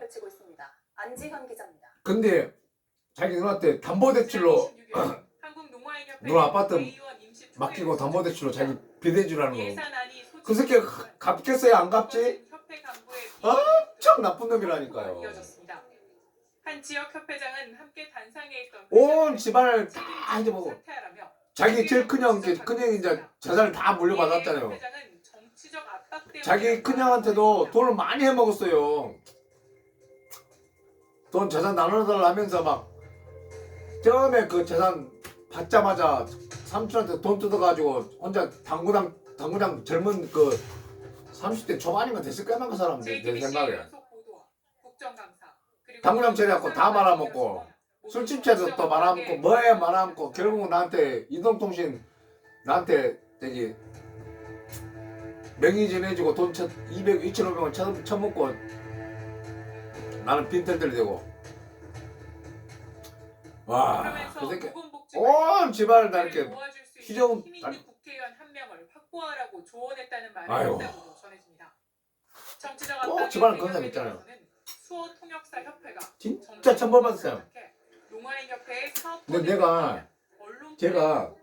안지환 기자입니다. 근데 자기 누나한테 담보대출로 누나 아파트 맡기고 담보대출로 자기 빚대주라는 거. 그 새끼가 갚겠어요 안 갚지? 엄청 나쁜 놈이라니까요. 한 지역 협회장은 함께 단상에 있던 온 집안을 다 이제 뭐 자기 제일 큰형 이제 재산을 다 물려받았잖아요. 자기 큰형한테도 돈을 많이 해먹었어요. 돈 재산 나눠달라 하면서 막 처음에 그 재산 받자마자 삼촌한테 돈 뜯어가지고 혼자 당구장 젊은 그 30대 초반이면 됐을 거야 그 사람 내 생각에. 당구장 처리하고 다 말아먹고 술집채도 또 말아먹고 뭐에 말아먹고 결국 나한테 이동통신 나한테 저기 명의진 해주고 돈 2,500원 쳐먹고 나는 빈털들 되고 와 그 새끼 온 집안을 다 이렇게 휘저은 국회의원 한 명을 확보하라고 조언했다는 말을 아유. 했다고 전해집니다. 정치적 꼭 압박에 집안을 그런 사람 대응하기 있잖아요. 위해서는 수호 통역사 협회가 진짜 천벌받았어요. 농아인협회의 사업 근데 내가 제가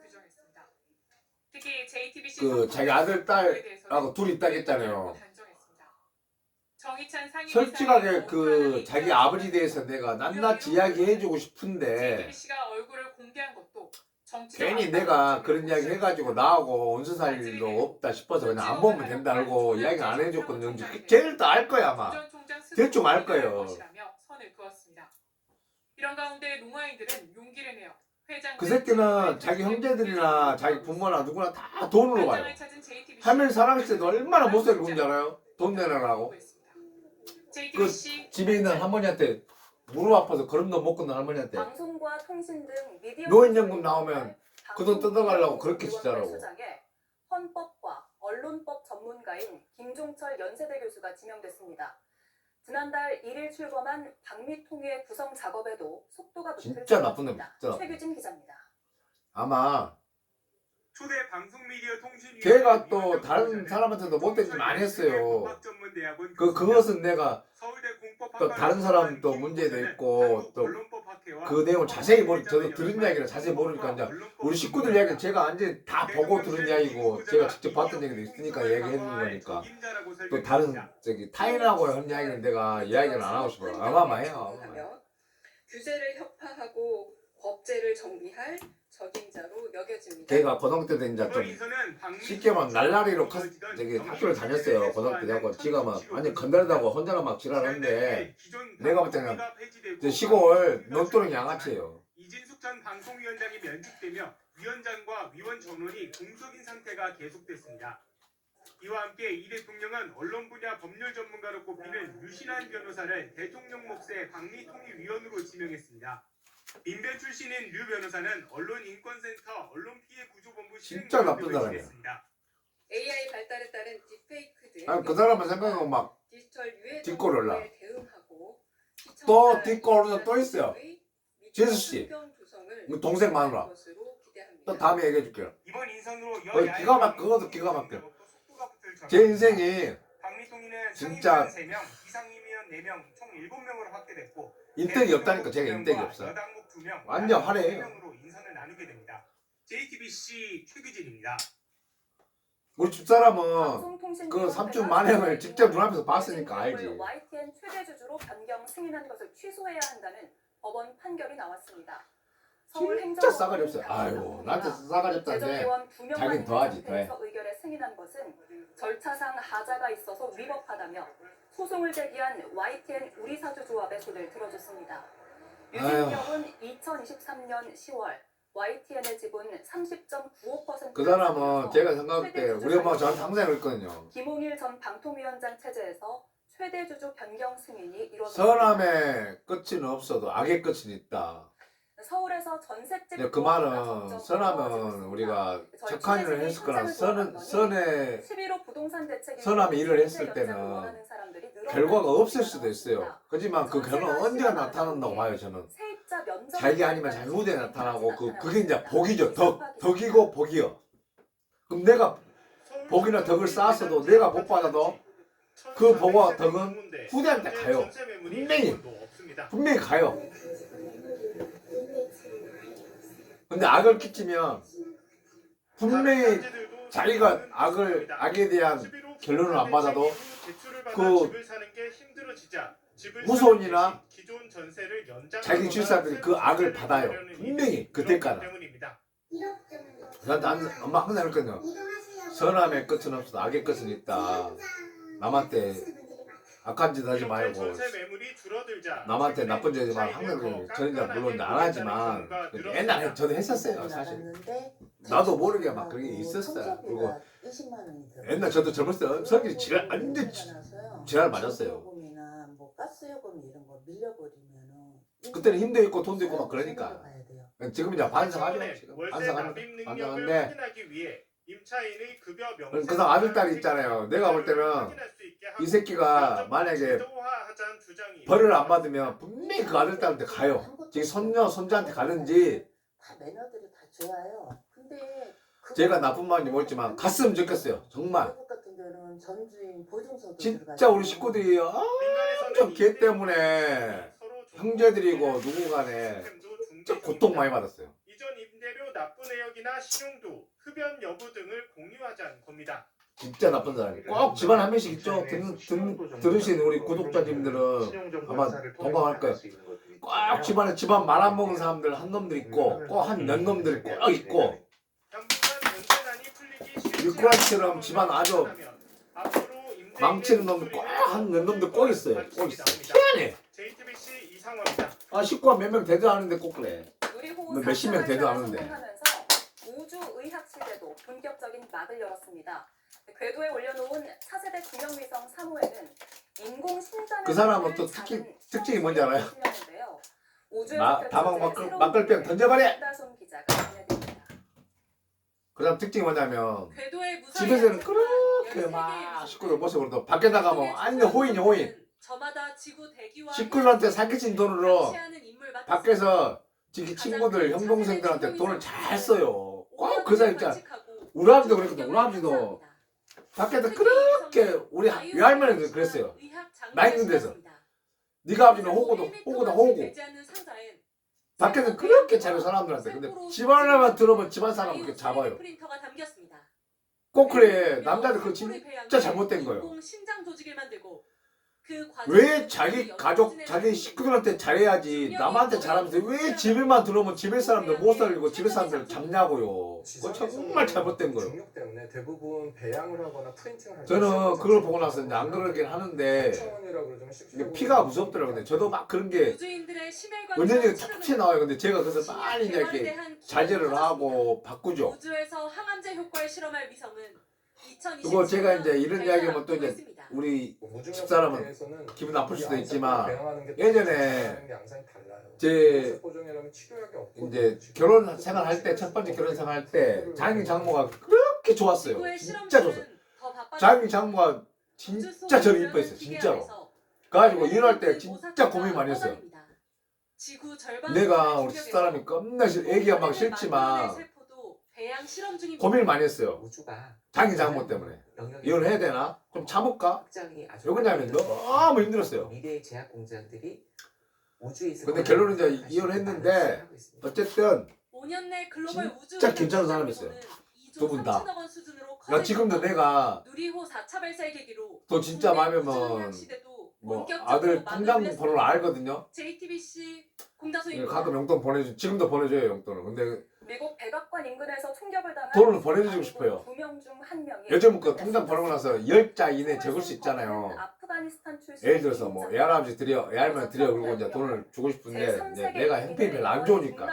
특히 JTBC 그 자기 아들 딸하고 둘이 있다고 했잖아요. 솔직하게 그 자기 아버지 대해서 내가 낱낱이 이야기해주고 싶은데 JTBC가 얼굴을 공개한 것도 괜히 내가 그런 이야기 해가지고 나하고 원수 살 일도 없다 싶어서 그냥 안 보면 된다 알고 이야기 안 해줬거든요. 걔를 또 알 거야 아마. 대충 알 거예요. 이런 가운데 농아인들은 용기를 내어 그 새끼는 자기 형제들이나 자기 부모나 누구나 다 돈으로 와요. 하면 사랑했을 때도 얼마나 못살고 그런지 알아요? 돈 내놔라고. 그 집에 있는 할머니한테 무릎 아파서 그런 돈 못 끊는 할머니한테 방송과 통신 등 미디어 노인연금 나오면 그 돈 뜯어가려고 그렇게 진짜라고. 헌법과 언론법 전문가인 김종철 연세대 교수가 지명됐습니다. 지난달 1일 출범한 방미통일 구성 작업에도 속도가 붙을 진짜 나쁜 놈. 진짜. 최규진 기자입니다. 아마 초대 방송 미디어 통신 걔가 또 다른 사람한테도 못된 짓 많이 했어요. 그것은 내가 또 다른 사람도 문제도 있고 또 그 내용을 자세히 저도 들은 이야기를 자세히 모르니까 이제 우리 식구들 이야기는 제가 완전히 다 보고 들은 이야기고 제가 직접 봤던 얘기도 있으니까 얘기해주는 거니까 또 다른 저기 타인하고 한 이야기는 내가 이야기를 안 하고 싶어요. 아마마해요. 규제를 협파하고 법제를 정비할 적임자로 여겨집니다. 걔가 고등학교 때 이제 좀 쉽게 막 날라리로 저기 학교를 다녔어요. 고등학교 때하고 지가 막 완전 건달다고 혼자가 막 지랄하는데 내가 볼 때는 시골 논두렁 양아치예요. 이진숙 전 방송위원장이 면직되며 위원장과 위원 전원이 공석인 상태가 계속됐습니다. 이와 함께 이 대통령은 언론 분야 법률 전문가로 꼽히는 유신한 변호사를 대통령 몫의 방미통일위원으로 지명했습니다. 민변 출신인 류 변호사는 언론인권센터 언론피해구조본부 진짜 나쁜 실행위원으로 사람이야. 지냈습니다. AI 발달에 따른 딥페이크 등 아니, 그 사람만 생각하고 막 디지털 유해 뒷골 올라. 정보에 대응하고 또 시청자 뒷골 올라 또 있어요. 인권의 제수 씨. 환경 조성을 우리 동생 마누라. 것으로 기대합니다. 또 다음에 얘기해 줄게요. 이번 인선으로 기가 막 그것도 기가 막혀. 제 인생이 방미통일은 진짜 상임위원 3명, 비상임위원 4명, 총 7명으로 확대됐고 인택이 없다니까 제가 인택이 없어. 여당국 2명, 완전 화려해요. 3명으로 인선을 나누게 됩니다. JTBC 최규진입니다. 우리 집사람은 그 삼촌 만행을 직접 눈앞에서 봤으니까 알지. YTN 최대 주주로 변경 승인한 것을 취소해야 한다는 법원 판결이 나왔습니다. 진짜 싸가지 없어요. 아유, 나한테 싸가지 없다는데 재정의원 2명만 자기는 더하지, 더해. 의결에 승인한 것은 절차상 하자가 있어서 위법하다며 소송을 제기한 YTN 우리사주조합의 손을 들어줬습니다. 유진기업은 2023년 10월 YTN의 지분 30.95% 그 사람은 제가 생각할 때 우리 엄마가 저한테 항상 그랬거든요. 김홍일 전 방통위원장 체제에서 최대 주주 변경 승인이 이루어졌습니다. 선함의 끝은 없어도 악의 끝은 있다. 서울에서 전셋집 근데 그 말은 선함은 우리가 착한 일을 했을 거나 선의 11호 부동산 대책이 선함이 일을 했을 때는 결과가 없을 수도 있어요. 하지만 그 결과는 언제가 나타난다고 봐요 저는. 자기 아니면 자기 후대에 나타나고 그게 이제 복이죠. 덕이고 복이요. 그럼 내가 복이나 덕을 쌓았어도 내가 못 받아도 그 복과 덕은 후대한테 가요. 분명히 가요. 근데 악을 끼치면 분명히 자기가 악에 대한 결론을 안 받아도 그 후손이나 자기 주사들이 그 악을 받아요. 분명히 그 대가는. 나는 엄마 항상 그랬거든요. 선함의 끝은 없어도 악의 끝은 있다. 남한테 악한 짓 하지 말고 남한테 나쁜 짓 하지 말고 항상 그래요. 저는 이제 물론 안 하지만 옛날에 저도 했었어요 사실. 나도 모르게 막 그런 게 있었어요. 그리고 옛날 저도 젊었을 때 성질이 지랄 완전 지랄 맞았어요. 그때는 힘도 있고 돈도 있고 막 그러니까. 지금 이제 반성하죠. 반성하는데 그 사람 아들딸이 있잖아요. 내가 볼 때는 이 새끼가 만약에 벌을 안 받으면 분명히 그 아들딸한테 가요. 지금 손자한테 가는지 제가 나쁜 마음이 뭐였지만 갔으면 좋겠어요. 정말 진짜 우리 식구들이 완전 걔 때문에 형제들이고 누구 간에 진짜 고통 많이 받았어요. 이전 임대료 납부 내역이나 신용도, 흡연 여부 등을 공유하지 않은 겁니다. 진짜 나쁜 사람이 꼭 집안 한 명씩 있죠. 들으신 우리 구독자님들은 아마 동감할 거예요. 꼭 집안 말 안 먹은 사람들 한 놈들 있고 꼭 한 몇 놈들 꼭 있고 미꾸라지처럼 집안 아주 망치는 놈들 꼭 한 몇 놈들 꼭 있어요. 꼭 있어. 희한해. JTBC 이상화입니다. 아 식구가 몇 명 되도 않은데 꼭 그래. 몇십 명 되도 않은데. 우주의학실에도 본격적인 막을 열었습니다. 궤도에 올려놓은 차세대 구명위성 3호에는 인공심장을 그 사람은 또 특징이 뭔지 알아요? 다방 막걸병 던져버려! 그 다음 특징이 뭐냐면 집에서는 그렇게 막 식구들 모습으로도 밖에 나가면 완전 호인 식구들한테 사기친 돈으로 밖에서 지금 친구들 형 동생들한테 돈을 잘 써요. 꼭 그 사람 있잖아. 우리 아버지도 그랬거든. 우리 아버지도 밖에서 그렇게 우리 외할머니도 그랬어요. 나 있는 데서 네가 아버지는 호구다 호구. 밖에서 그렇게 잘해 사람들한테. 근데 집안에만 들어오면 집안 사람 그렇게 잡아요. 꼭 그래. 남자들 그거 진짜 잘못된 거예요. 왜 자기 가족, 자기 식구들한테 잘해야지 남한테 잘하면서 왜 집에만 들어오면 집에 사람들 못 살리고 집에 사람들 잡냐고요. 그거 정말 잘못된 거예요. 중력 때문에 대부분 배양을 하거나 프린팅을 할 저는 그걸 보고 나서 이제 안 그러긴 하는데 이게 피가 무섭더라고요. 근데 저도 막 그런 게 은연히 툭툭 튀어나와요. 근데 제가 그래서 빨리 이제 이렇게 자제를 하고 바꾸죠. 우주에서 항암제 효과를 실험할 위성은 그리고 제가 이제 이런 이야기하면 또 이제 있습니다. 우리 무중력 집사람은 상태에서는 기분 나쁠 이 수도 암세포를 있지만 배양하는 게 예전에 배양하는 게 양상이 달라요. 제 암세포 중에는 치료약이 없거든요. 이제 결혼 생활 할 때 첫 번째 결혼 생활 할 때 장인 장모가 그렇게 좋았어요. 지구의 진짜 좋았어요. 실험실은 더 바빠졌고 장인 장모가 진짜 저를 이뻐했어요. 진짜로. 그래가지고 일할 때 진짜 고민 많이 했어요. 지구 절반 내가 우리 집사람이 겁나 애기가 막 싫지만 배양 실험 중입니다. 고민을 많이 했어요. 우주가 장인 장모 때문에. 이걸 해야 되나? 좀 참을까? 확장이 아주 왜 그러냐면 너무 힘들었어요. 미래의 제약 공장들이 우주에 있을 근데 거라는 결론은 이제 다시 이혼을 나타나고 했는데 있습니다. 어쨌든 5년 내 글로벌 우주 진짜 괜찮은 사람이었어요. 두 분 다. 나 지금도 내가 누리호 4차 발사의 계기로 또 진짜 마음이면 뭐 아들 통장 번호를 알거든요. JTBC 공다소입니다. 가끔 용돈 보내주 지금도 보내줘요 용돈을. 근데 미국 백악관 인근에서 총격을 당한 돈을 보내주고 싶어요. 2명 중 1명이 요즘 그 통장 번호고 나서 10자 이내 적을 수 있잖아요. 아프가니스탄 출신 예를 들어서 뭐 애할아버지 드려 애할머니 드려 그러고 이제 돈을 주고 싶은데 이제 내가 형편이 별로 안 좋으니까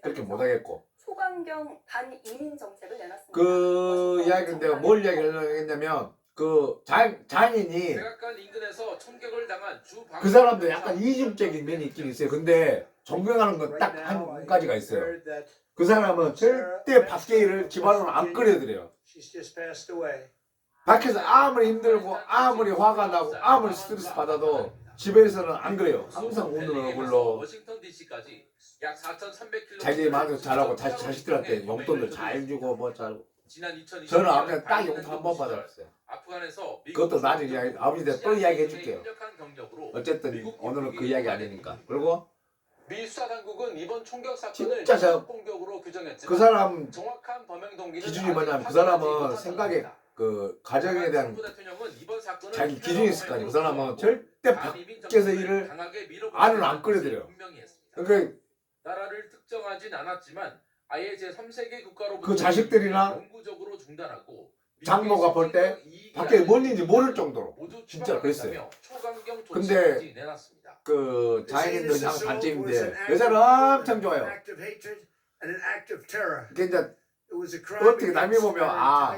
그렇게 못하겠고. 소강경 반이민 정책을 내놨습니다. 그 이야기를 내가 뭘 이야기하려고 했냐면 그 장인이 백악관 인근에서 총격을 당한 주 그 사람도 약간 이중적인 면이 있긴 있어요. 근데 존경하는 건 딱 한 가지가 있어요. 그 사람은 절대 밖에 일을 집안으로 안 끌어들여요. 밖에서 아무리 힘들고 아무리 화가 나고 아무리 스트레스 받아도 집에서는 안 그래요. 항상 웃는 얼굴로 워싱턴 DC까지 약 4,300km 자기 마음대로 잘하고 자식들한테 용돈도 잘 주고 뭐 잘. 지난 2020년 저는 아버지한테 딱 용돈 한 번 받았어요. 아프간에서 그것도 나중에 이야기, 아버지한테 또 이야기 해줄게요. 협력한 경력으로 어쨌든 오늘은 그 이야기 아니니까. 그리고 미 수사 당국은 이번 총격 사건을 진짜 제가 공격으로 규정했지만 그 사람 정확한 범행 동기는 기준이 뭐냐면 그 사람은 생각에 그 가정에 대한 자기 기준이 있을 거 아니에요. 그 사람은 절대 밖에서 일을 안을 안 끌어들여요. 그러니까 나라를 특정하진 않았지만 아예 제3세계 국가로 그 자식들이나 영구적으로 중단하고 장모가 볼 때 밖에 뭔지 모를 정도로 진짜 그랬어요. 근데 그 자연인들은 항상 단점인데 여자를 엄청 좋아해요. 그게 이제 어떻게 남이 보면 아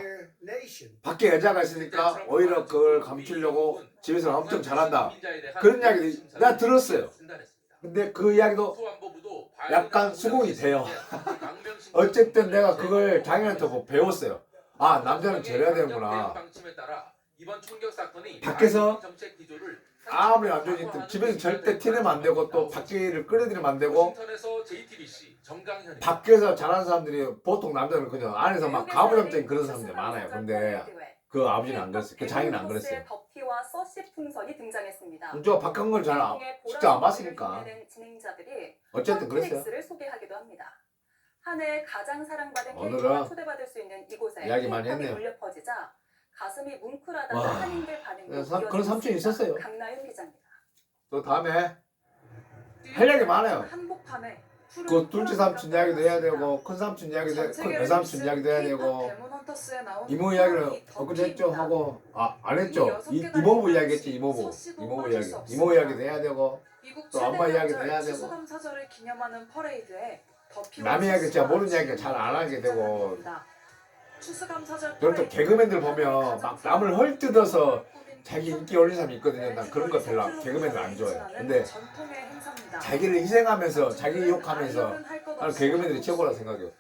밖에 여자가 있으니까 오히려 그걸 감추려고 집에서는 엄청 잘한다 그런 이야기도 내가 들었어요. 근데 그 이야기도 약간 수긍이 돼요. 어쨌든 내가 그걸 장인한테 보고 배웠어요. 아 남자는 저래야 되는구나. 밖에서 아무리 안 좋으니까 집에서 절대 티내면 안 되고 또 밖에 일을 끌어들이면 안 되고 밖에서 잘하는 사람들이 보통 남자는 그냥 안에서 막 가부장적인 그런 사람들이 많아요. 근데 그 아버지는 안 그랬어요. 그 장인은 안 그랬어요. 덕희와 서시 풍선이 등장했습니다. 저 밖에 걸 잘 직접 안 봤으니까 진행자들이 어쨌든 그랬어요. 를 소개하기도 합니다. 한 해 가장 사랑받은 오늘은 캐릭터가 초대받을 수 있는 이곳에 이야기 많이 힙합이 했네요. 울려 퍼지자 가슴이 뭉클하다는 와, 한인들 반응도 그런 삼촌이 있었어요. 강나윤 기자입니다. 또 다음에 할 얘기 많아요. 한복판에 그 둘째 삼촌 이야기도 해야 되고 큰 삼촌 이야기도 해야 되고 큰 외삼촌 이야기도 해야 되고 이모 이야기를 엊그제 했죠 하고 안 했죠. 이모부 이야기 했지. 이모부 이야기 이모 이야기도 해야 되고 또 엄마 이야기도 해야 되고 추수감사절을 기념하는 퍼레이드에 남의 이야기 제가 모르는 이야기를 잘 안 하게 되고 추수감사절 그리고 또 개그맨들 보면 막 남을 헐뜯어서 자기 인기 올린 사람이 있거든요. 난 그런 거 별로 개그맨들 안 좋아해요. 근데 자기를 희생하면서 자기 욕하면서 나는 개그맨들이 최고라고 생각해요.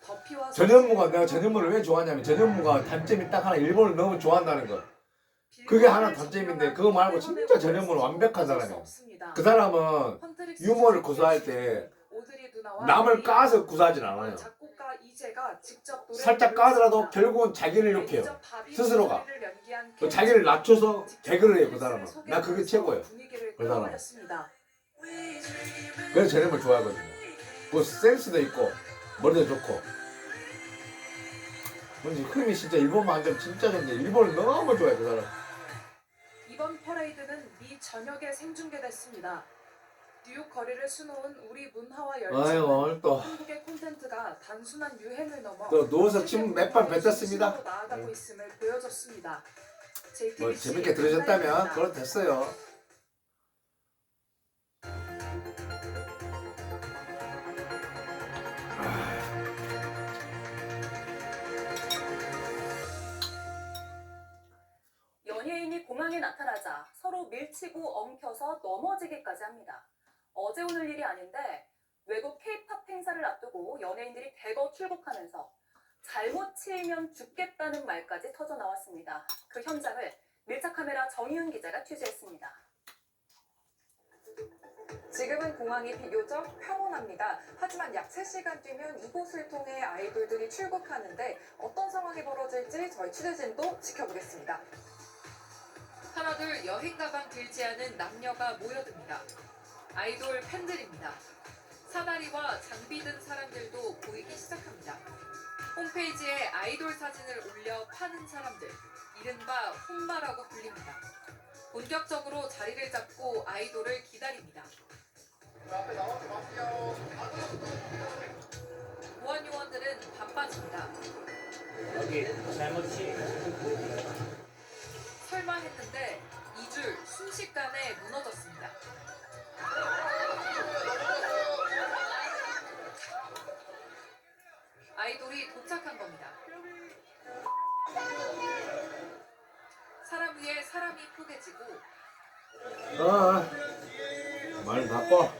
전현무가 내가 전현무를 왜 좋아하냐면 전현무가 단점이 딱 하나 일본을 너무 좋아한다는 거. 그게 하나 단점인데 그거 말고 진짜 전현무는 완벽한 사람이에요. 그 사람은 유머를 구사할 때 남을 까서 구사하진 않아요. 살짝 까더라도 결국은 자기를 욕해요. 스스로가. 자기를 낮춰서 개그를 해요. 그 사람은. 나 그게 최고예요. 그 사람. 그래서 전현무를 좋아하거든요. 뭐 센스도 있고 머리도 좋고. 뭔지 흐름이 진짜 일본만 안 되면 진짜 좋은데 일본을 너무 좋아해 그 사람. 이번 퍼레이드는 미 전역에 생중계됐습니다. 뉴욕 거리를 수놓은 우리 문화와 열정은 오늘 또 한국의 콘텐츠가 단순한 유행을 넘어 또 누워서 침 몇 번 뱉었습니다. 나아가고 있음을 보여줬습니다. 뭐 재밌게 들으셨다면 그건 됐어요. 공항에 나타나자 서로 밀치고 엉켜서 넘어지기까지 합니다. 어제 오늘 일이 아닌데 외국 K-팝 행사를 앞두고 연예인들이 대거 출국하면서 잘못 치이면 죽겠다는 말까지 터져 나왔습니다. 그 현장을 밀착카메라 정희윤 기자가 취재했습니다. 지금은 공항이 비교적 평온합니다. 하지만 약 3시간 뒤면 이곳을 통해 아이돌들이 출국하는데 어떤 상황이 벌어질지 저희 취재진도 지켜보겠습니다. 하나둘 여행 가방 들지 않은 남녀가 모여듭니다. 아이돌 팬들입니다. 사다리와 장비 든 사람들도 보이기 시작합니다. 홈페이지에 아이돌 사진을 올려 파는 사람들, 이른바 홈마라고 불립니다. 본격적으로 자리를 잡고 아이돌을 기다립니다. 보안 요원들은 바빠집니다. 여기 잘못이 설마 했는데 2줄 순식간에 무너졌습니다. 아이돌이 도착한 겁니다. 사람 위에 사람이 포개지고 말 바꿔.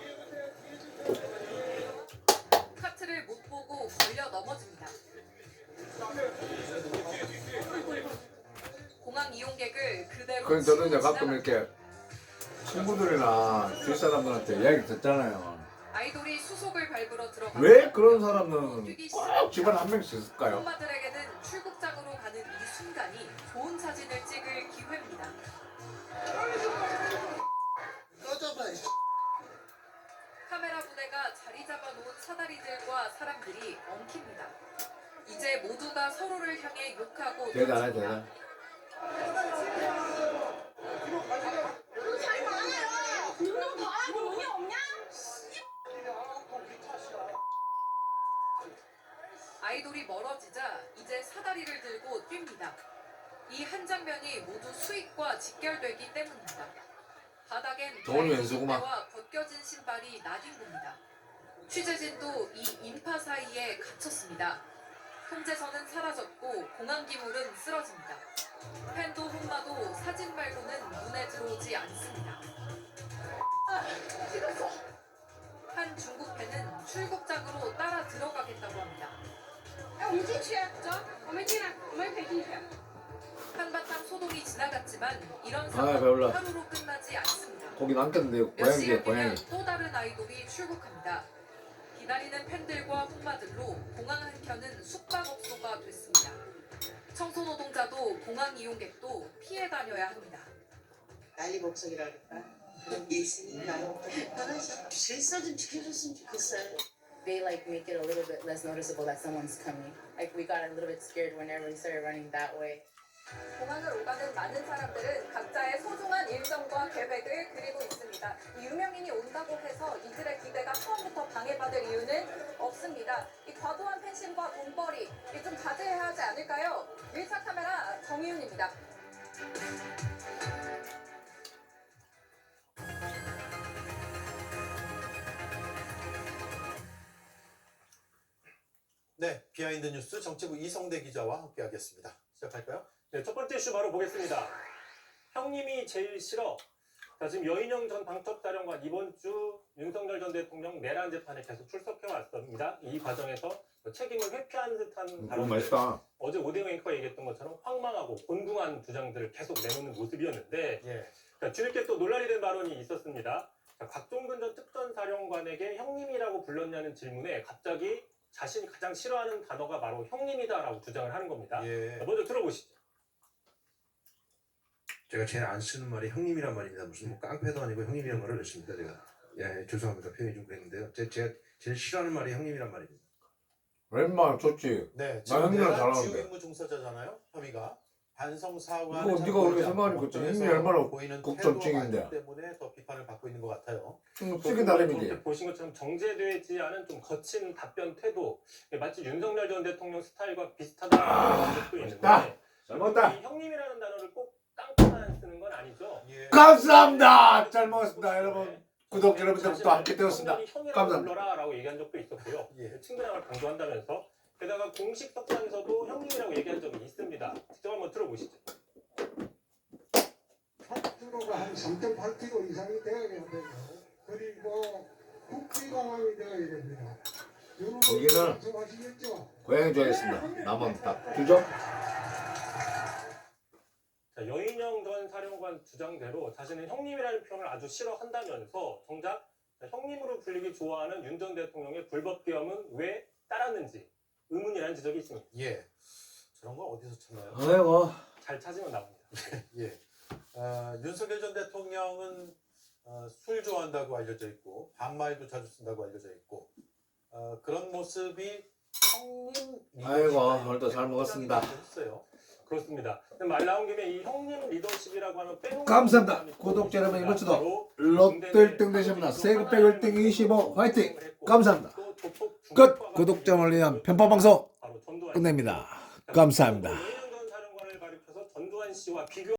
카트를 못 보고 걸려 넘어집니다. 공항 이용객을 그대로 그건 저도 이제 치고 가끔 지나갑니다. 이렇게 친구들이나 뒷사람들한테 이야기 듣잖아요. 아이돌이 수속을 밟으러 들어가 왜 그런 사람은 꼭 집안 한 명씩 있을까요? 엄마들에게는 출국장으로 가는 이 순간이 좋은 사진을 찍을 기회입니다. 카메라 부대가 자리 잡아놓은 사다리들과 사람들이 엉킵니다. 이제 모두가 서로를 향해 욕하고 대단해, 던집니다. 대단. 아이돌이 멀어지자 이제 사다리를 들고 뜁니다. 이 한 장면이 모두 수익과 직결되기 때문입니다. 바닥엔 동원이 왼수구만. 와 벗겨진 신발이 나뒹굽니다. 취재진도 이 인파 사이에 갇혔습니다. 통제선은 사라졌고 공항 기물은 쓰러집니다. 팬도 홈마도 사진 말고는 눈에 들어오지 않습니다. 한 중국 팬은 출국장으로 따라 들어가겠다고 합니다. 한바탕 소동이 지나갔지만 이런 배불러. 상황은 하루로 끝나지 않습니다. 거기 남겼는데요. 몇 고양이에 시간 고양이. 뒤면 또 다른 아이돌이 출국합니다. 기다리는 팬들과 홈마들로 공항 한켠은 숙박업소가 됐습니다. 청소 노동자도 공항 이용객도 피해 다녀야 합니다. 난리 목소리랄까 그런 게 있으니까 편하죠. 질서 좀 지켜줬으면 좋겠어요. They like make it a little bit less noticeable that someone's coming. Like we got a little bit scared whenever we started running that way. 공항을 오가는 많은 사람들은 각자의 소중한 일정과 계획을 그리고 있습니다. 유명인이 온다고 해서 이들의 기대가 처음부터 방해받을 이유는 없습니다. 이 과도한 팬심과 돈벌이 좀 자제해야 하지 않을까요? 밀착 카메라 정희윤입니다. 네, 비하인드 뉴스 정치부 이성대 기자와 함께하겠습니다. 시작할까요? 네, 첫 번째 이슈 바로 보겠습니다. 형님이 제일 싫어. 자, 지금 여인영 전 방첩사령관 이번 주 윤석열 전 대통령 내란 재판에 계속 출석해 왔습니다. 이 과정에서 책임을 회피한 듯한 발언들. 맛있다. 어제 오대영 앵커가 얘기했던 것처럼 황망하고 곤궁한 주장들을 계속 내놓는 모습이었는데 예. 자, 뒤늦게 또 논란이 된 발언이 있었습니다. 자, 곽종근 전 특전사령관에게 형님이라고 불렀냐는 질문에 갑자기 자신이 가장 싫어하는 단어가 바로 형님이다라고 주장을 하는 겁니다. 예. 자, 먼저 들어보시죠. 제가 제일 안 쓰는 말이 형님이란 말입니다. 무슨 뭐 깡패도 아니고 형님이란 말을 왜 씁니까, 제가. 예, 죄송합니다. 표현이 좀 그랬는데요. 제가 제일 싫어하는 말이 형님이란 말입니다. 웬만 좋지. 네, 나 지금 형님이랑 내란 잘하는데. 주요 임무 종사자잖아요. 혐의가 반성 사과. 이거 네가 그렇게 생각하니까 형님이 얼마나 국정증인데. 때문에 더 비판을 받고 있는 것 같아요. 쓰기 나름이지. 보신 것처럼 정제되지 않은 좀 거친 답변 태도, 마치 윤석열 전 대통령 스타일과 비슷하다는 것도 있는데 잘 먹었다. 이 형님이라는 단어를 꼭 깡패만 쓰는 건 아니죠. 감사합니다. 잘 먹었습니다, 여러분. 구독 여러분들부터 함께 되었습니다. 형이라고 감사합니다. 불러라라고 얘기한 적도 있었고요. 친근함을 강조한다면서 게다가 공식 석상에서도 형님이라고 얘기한 적이 있습니다. 직접 한번 들어보시죠. 한 3.8km 이상이 되어야 되고 그리고 국지공항이 되어야 됩니다. 여기는 말씀하시겠죠? 고양이 좋아했습니다. 남원 딱 주죠. 자, 여인영 전 사령관 주장대로 자신은 형님이라는 표현을 아주 싫어한다면서 정작 형님으로 불리기 좋아하는 윤 전 대통령의 불법 계엄은 왜 따랐는지 의문이라는 지적이 있습니다. 예. 저런 거 어디서 찾나요? 아이고. 잘 찾으면 나옵니다. 예. 윤석열 전 대통령은 술 좋아한다고 알려져 있고 반말도 자주 쓴다고 알려져 있고 그런 모습이 형님 아이고, 오늘도 잘 먹었습니다. 있어요. 그렇습니다. 말 나온 김에 이 형님 리더십이라고 하는 빼놓은 감사합니다. 구독자 여러분 이번 주도 롯데 1등 되십니다. 세금백 1등 25 화이팅! 감사합니다. 끝! 구독자를 위한 편파방송 끝냅니다. 감사합니다. 전두환 씨와 비교